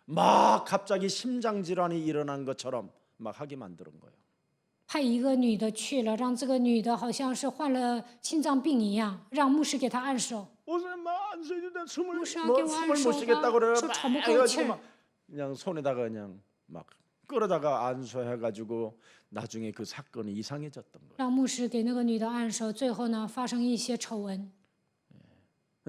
막 갑자기 심장 질환이 일어난 것처럼 막 하게 만드는 거예요. 派一个女的去了，让这个女的好像是患了心脏病一样，让牧师给她按手。 무슨 막 안수해주는데 숨을 무시하게 숨을 못 안수가 쉬겠다 그래요. 저 막 전부 해가지고 그렇지. 막 그냥 손에다가 그냥 막 끌어다가 안수해가지고 나중에 그 사건이 이상해졌던 거예요. 让牧师给那个女的按手，最后呢发生一些丑闻。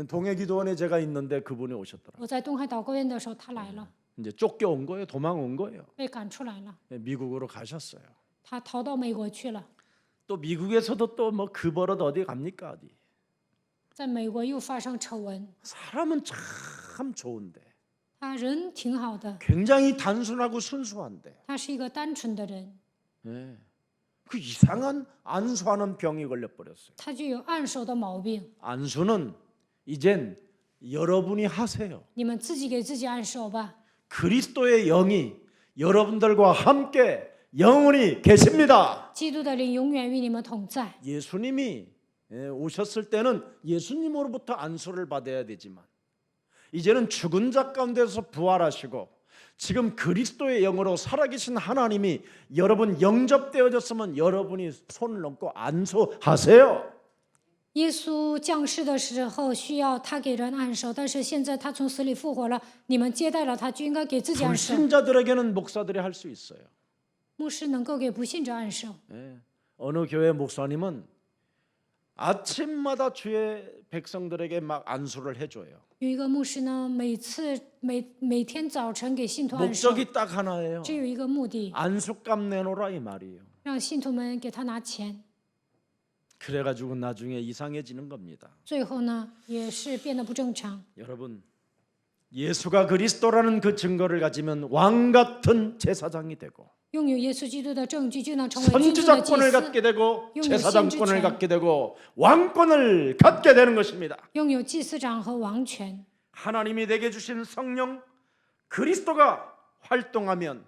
동해기도원에 제가 있는데 그분이 오셨더라고요. 我在东海祷告院的时候，他来了， 이제 쫓겨온 거예요. 도망온 거예요. 被赶出来了， 미국으로 가셨어요. 他逃到美国去了， 또 미국에서도 또 뭐 그 버릇 어디 갑니까 어디. 在美国又发生丑闻。 사람은 참 좋은데 他人挺好的， 굉장히 단순하고 순수한데 他是一个单纯的人， 예. 그 이상한 안수하는 병이 걸려버렸어요. 他就有按手的毛病。 안수는 이젠 여러분이 하세요. 你们自己给自己按手吧。 그리스도의 영이 여러분들과 함께 영원히 계십니다. 基督的灵永远与你们同在。 예수님이 오셨을 때는 예수님으로부터 안수를 받아야 되지만 이제는 죽은 자 가운데서 부활하시고 지금 그리스도의 영으로 살아계신 하나님이 여러분 영접되어졌으면 여러분이 손을 놓고 안수하세요. 耶稣降世的时候需要他给人按手，但是现在他从死里复活了，你们接待了他，就应该给自己按手。 불신자들에게는 목사들이 할 수 있어요. 牧师能够给不信者按手。 예. 어느 교회 목사님은 아침마다 주의 백성들에게 막 안수를 해줘요. 有一个牧师呢，每天早晨给信徒按手， 목적이 딱 하나예요. 只有一个目的， 안수값 내놓으라 이 말이에요. 让信徒们给他拿钱。 그래가지고 나중에 이상해지는 겁니다. 最后呢，也是变得不正常。 여러분, 예수가 그리스도라는 그 증거를 가지면 왕 같은 제사장이 되고 拥有耶稣基督的证据，就能成为君尊的祭 선지자권을 司， 갖게 되고 용의 제사장권을 신주权. 갖게 되고 왕권을 갖게 되는 것입니다. 拥有祭司长和王权。 하나님이 내게 주신 성령 그리스도가 활동하면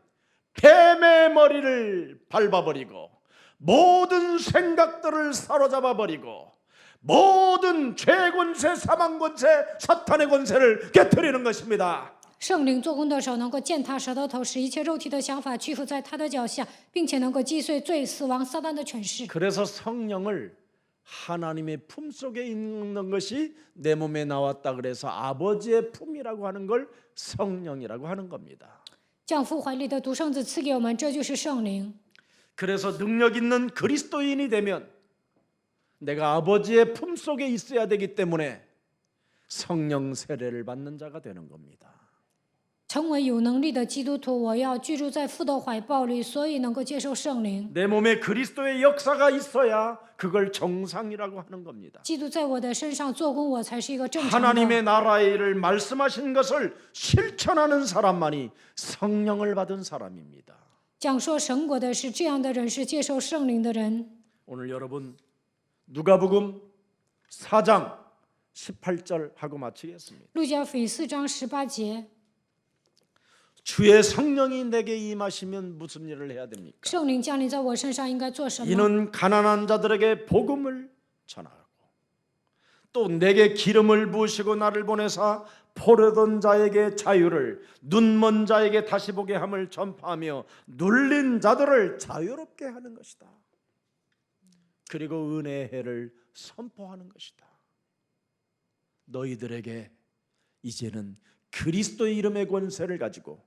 뱀의 머리를 밟아버리고 모든 생각들을 사로잡아 버리고 모든 죄 권세, 사망 권세, 사탄의 권세를 깨뜨리는 것입니다. 圣灵做工的时候，能够践踏舌头头，使一切肉体的想法屈服在他的脚下，并且能够击碎罪、死亡、撒旦的权势。 그래서 성령을 하나님의 품속에 있는 것이 내 몸에 나왔다 그래서 아버지의 품이라고 하는 걸 성령이라고 하는 겁니다. 将父怀里的独生子赐给我们，这就是圣灵。 그래서 능력 있는 그리스도인이 되면 내가 아버지의 품속에 있어야 되기 때문에 성령 세례를 받는 자가 되는 겁니다. 成为有能力的基督徒，我要居住在父的怀抱里，所以能够接受圣灵。 내 몸에 그리스도의 역사가 있어야 그걸 정상이라고 하는 겁니다. 基督在我的身上做工，我才是一个正常的。 하나님의 나라를 말씀하신 것을 실천하는 사람만이 성령을 받은 사람입니다. 讲说神国的是这样的人，是接受圣灵的人。 오늘 여러분 누가복음 4장 18절 하고 마치겠습니다. 路加福音4章18节， 주의 성령이 내게 임하시면 무슨 일을 해야 됩니까? 圣灵降临在我身上，应该做什么？ 이는 가난한 자들에게 복음을 전하고 또 내게 기름을 부으시고 나를 보내사 포르던 자에게 자유를 눈먼 자에게 다시 보게 함을 전파하며 눌린 자들을 자유롭게 하는 것이다. 그리고 은혜의 해를 선포하는 것이다. 너희들에게 이제는 그리스도의 이름의 권세를 가지고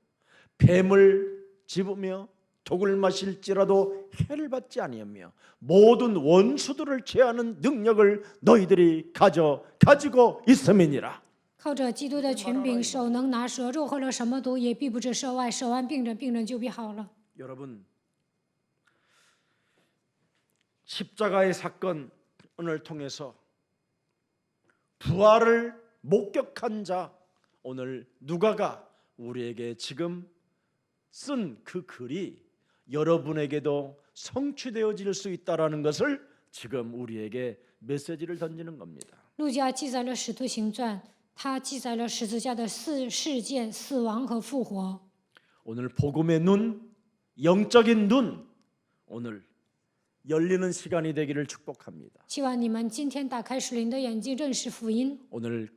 뱀을 집으며 독을 마실지라도 해를 받지 아니하며 모든 원수들을 제하는 능력을 너희들이 가지고 있음이니라. 靠着基督的权柄，手能拿蛇，肉喝了什么毒也必不致受害，手按病人，病人就必好了。 여러분, 십자가의 사건을 통해서 부활을 목격한 자, 오늘 누가가 우리에게 지금 쓴 그 글이 여러분에게도 성취되어질 수 있다라는 것을 지금 우리에게 메시지를 던지는 겁니다. 路加记载了使徒行传，他记载了十字架的事件、死亡和复活。 오늘 복음의 눈, 영적인 눈, 오늘 열리는 시간이 되기를 축복합니다. 希望你们今天打开属灵的眼睛，认识福音。 오늘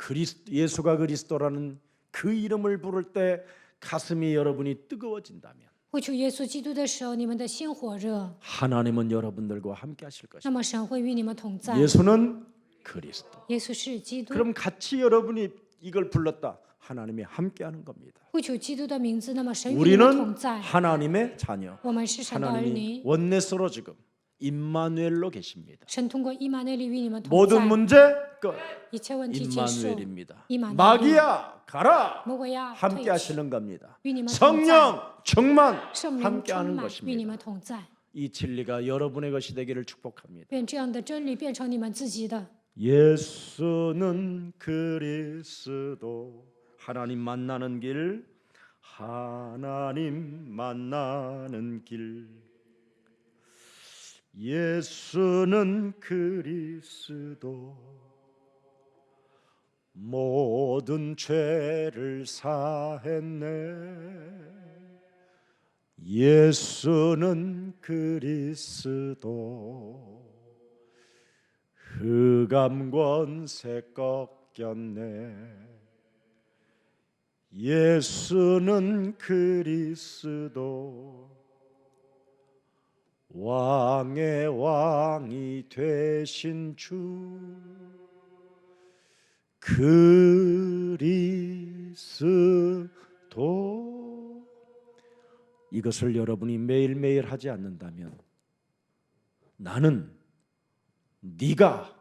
예수가 그리스도라는 그 이름을 부를 때 가슴이 여러분이 뜨거워진다면 呼求耶稣基督的时候，你们的心火热， 하나님은 여러분들과 함께 하실 那 것입니다. 么神会与你们同在。 예수는 그리스도. 耶稣是基督， 그럼 같이 여러분이 이걸 불렀다. 하나님이 함께 하는 겁니다. 呼求基督的名字，那么神与你们同 우리는 在。 하나님의 자녀. 我们是神的儿 하나님이 女， 원내스로 지금 임마누엘로 계십니다. 神通过以马内利与你们同 모든 在， 문제 끝. 一切问题结束。 임마누엘입니다. 임마누엘. 마귀야 가라. 魔鬼呀， 함께 退去！ 하시는 겁니다. 与你们同在， 성령 충만 圣灵 함께 充 하는 满，与你 것입니다. 们同在。 이 진리가 여러분의 것이 되기를 축복합니다. 愿这样的真理变成你们自己的。 예수는 그리스도. 하나님 만나는 길, 하나님 만나는 길. 예수는 그리스도. 모든 죄를 사했네. 예수는 그리스도. 흑암 권세 꺾였네. 예수는 그리스도 왕의 왕이 되신 주 그리스도. 이것을 여러분이 매일매일 하지 않는다면 나는 네가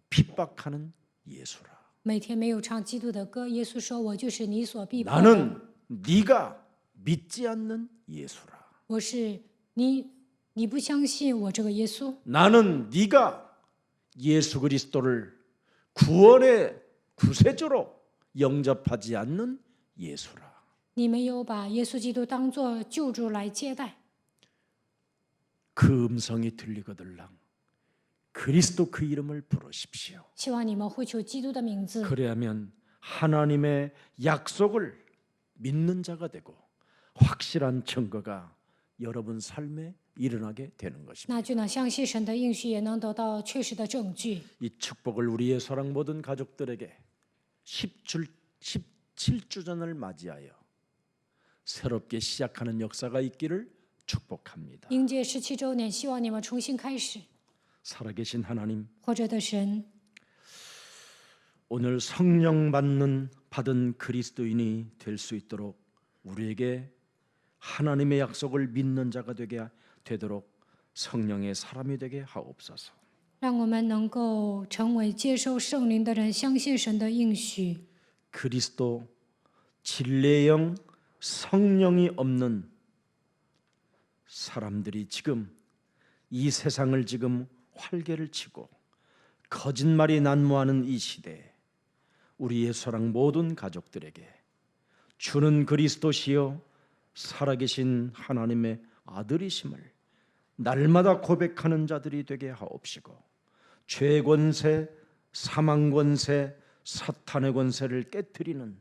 핍박하는 예수라. 每天没有唱基督的歌，耶稣说：“我就是你所逼迫的， 나는 네가 믿지 않는 예수라. 我是你不相信我这个耶稣， 나는 네가 예수 그리스도를 구원의 구세주로 영접하지 않는 예수라. 你没有把耶稣基督当作救主来接待。 그 음성이 들리거들랑 그리스도 그 이름을 부르십시오. 希望你们会求基督的名字， 그래야면 하나님의 약속을 믿는 자가 되고 확실한 증거가 여러분 삶에 일어나게 되는 것입니다. 那就能相信神的应许，也能得到确实的证据。 이 축복을 우리의 사랑 모든 가족들에게 17주년을 맞이하여 새롭게 시작하는 역사가 있기를 축복합니다. 迎接17周年，希望你们重新开始。 살아계신 하나님, 活着的神， 오늘 성령 받은 그리스도인이 될 수 있도록 우리에게 하나님의 약속을 믿는 자가 되도록 성령의 사람이 되게 하옵소서. 让我们能够成为接受圣灵的人，相信神的应许。 그리스도 진리의 영 성령이 없는 사람들이 지금 이 세상을 지금 활개를 치고 거짓말이 난무하는 이 시대에 우리의 사랑 모든 가족들에게 주는 그리스도시요 살아계신 하나님의 아들이심을 날마다 고백하는 자들이 되게 하옵시고 죄의 권세, 사망 권세, 사탄의 권세를 깨트리는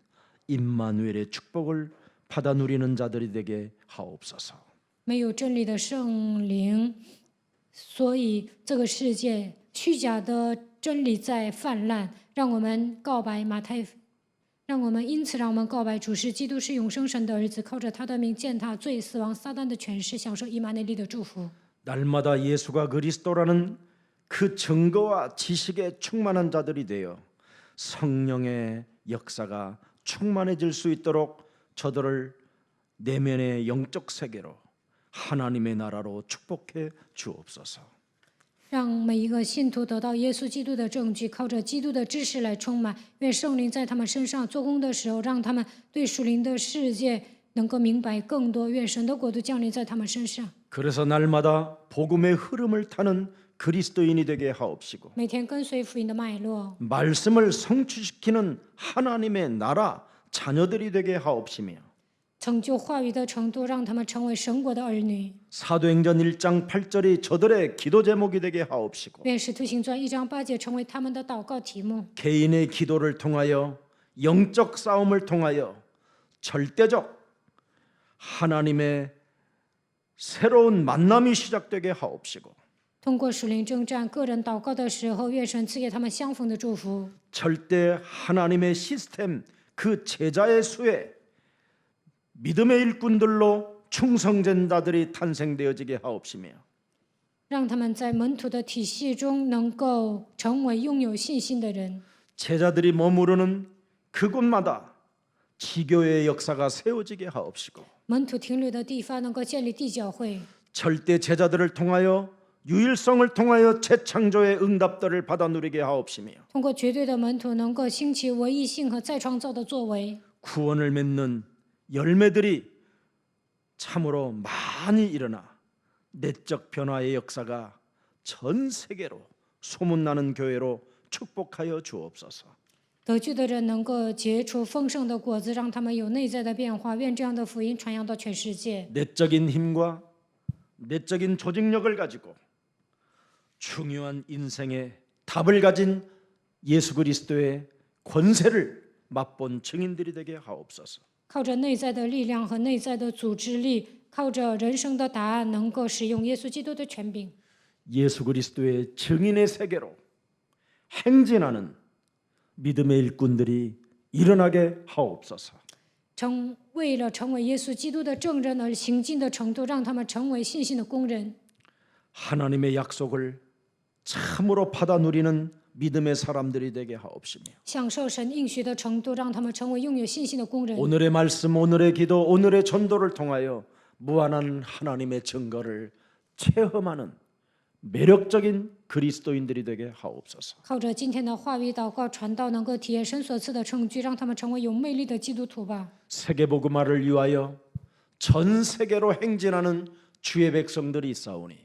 임마누엘의 축복을 받아 누리는 자들이 되게 하옵소서. 没有真理的圣灵，所以这个世界虚假的真理在泛滥。让我们告白让我们告白主是基督，是永生神的儿子，靠着他的名践踏罪、死亡、撒旦的权势，享受以马内利的祝福。 날마다 예수가 그리스도라는 그 증거와 지식에 충만한 자들이 되어 성령의 역사가 충만해질 수 있도록 저들을 내면의 영적 세계로 하나님의 나라로 축복해 주옵소서. 让每一个信徒得到耶稣基督的证据，靠着基督的知识来充满。愿圣灵在他们身上做工的时候，让他们对属灵的世界能够明白更多。愿神的国度降临在他们身上。 그래서 날마다 복음의 흐름을 타는 그리스도인이 되게 하옵시고 每天跟随福音的脉络， 말씀을 성취시키는 하나님의 나라 자녀들이 되게 하옵시며 成就话语的程度，让他们成为神国的儿女。 사도행전 1장 8절이 저들의 기도 제목이 되게 하옵시고 愿使徒行传1章8节成为他们的祷告题目。 개인의 기도를 통하여 영적 싸움을 통하여 절대적 하나님의 새로운 만남이 시작되게 하옵시고 通过属灵征战，个人祷告的时候，愿神赐给他们相逢的祝福。 절대 하나님의 시스템 그 제자의 수에 믿음의 일꾼들로 충성된 자들이 탄생되어지게 하옵시며 让他们在门徒的体系中能够成为拥有信心的人。 제자들이 머무르는 그곳마다 지교의 역사가 세워지게 하옵시고 门徒停留的地方能够建立地教会， 절대 제자들을 통하여 유일성을 통하여 재창조의 응답들을 받아 누리게 하옵시며 通过绝对的门徒能够兴起唯一性和再创造的作为， 구원을 맺는 열매들이 참으로 많이 일어나 내적 변화의 역사가 전 세계로 소문나는 교회로 축복하여 주옵소서. 得救的人能够结出丰盛的果子，让他们有内在的变化。愿这样的福音传扬到全世界。 내적인 힘과 내적인 조직력을 가지고 중요한 인생의 답을 가진 예수 그리스도의 권세를 맛본 증인들이 되게 하옵소서. 靠着内在的力量和内在的组织力，靠着人生的答案，能够使用耶稣基督的权柄， 예수 그리스도의 증인의 세계로 행진하는 믿음의 일꾼들이 일어나게 하옵소서. 为了成为耶稣基督的证人而行进的程度，让他们成为信心的工人。 하나님의 약속을 참으로 받아 누리는 믿음의 사람들이 되게 하옵시며 享受神应许的程度，让他们成为拥有信心的工人。 오늘의 말씀, 오늘의 기도, 오늘의 전도를 통하여 무한한 하나님의 증거를 체험하는 매력적인 그리스도인들이 되게 하옵소서. 靠着今天的话语祷告传道，能够体验神所赐的证据，让他们成为有魅力的基督徒吧。 세계복음화를 위하여 전 세계로 행진하는 주의 백성들이 있사오니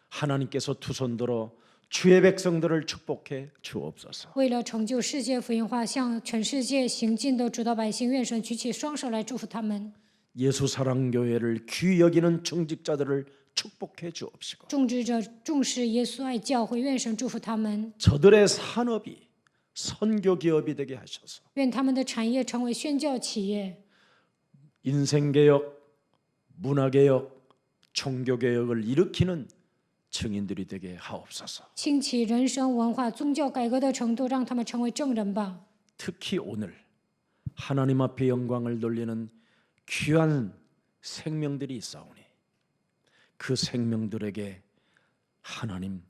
하나님께서 두 손 들어 주의 백성들을 축복해 주옵소서. 为了成就世界福音化，向全世界行进的主道百姓，愿神举起双手来祝福他们。 예수 사랑 교회를 귀히 여기는 중직자들을 축복해 주옵시고 重视耶稣爱教会，愿神祝福他们， 저들의 산업이 선교 기업이 되게 하셔서 愿他们的产业成为宣教企业， 인생 개혁, 문화 개혁, 종교 개혁을 일으키는 증인들이 되게 하옵소서. 兴起人生文化宗教改革的程度，让他们成为证人吧。 특히 오늘 하나님 앞에 영광을 돌리는 귀한 생명들이 있사오니 그 생명들에게 하나님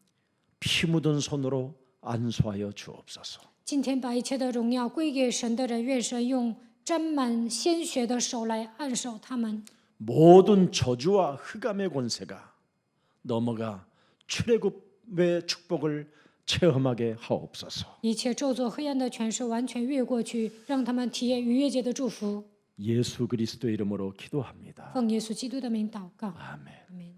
피 묻은 손으로 안수하여 주옵소서. 今天把一切的荣耀归给神的人，愿神用沾满鲜血的手来按手他们。 모든 저주와 흑암의 권세가 넘어가 출애굽의 축복을 체험하게 하옵소서. 一切咒诅黑暗的权势完全越过去，让他们体验逾越节的祝福。 예수 그리스도의 이름으로 기도합니다. 奉耶稣基督的名祷告， 아멘. 阿门。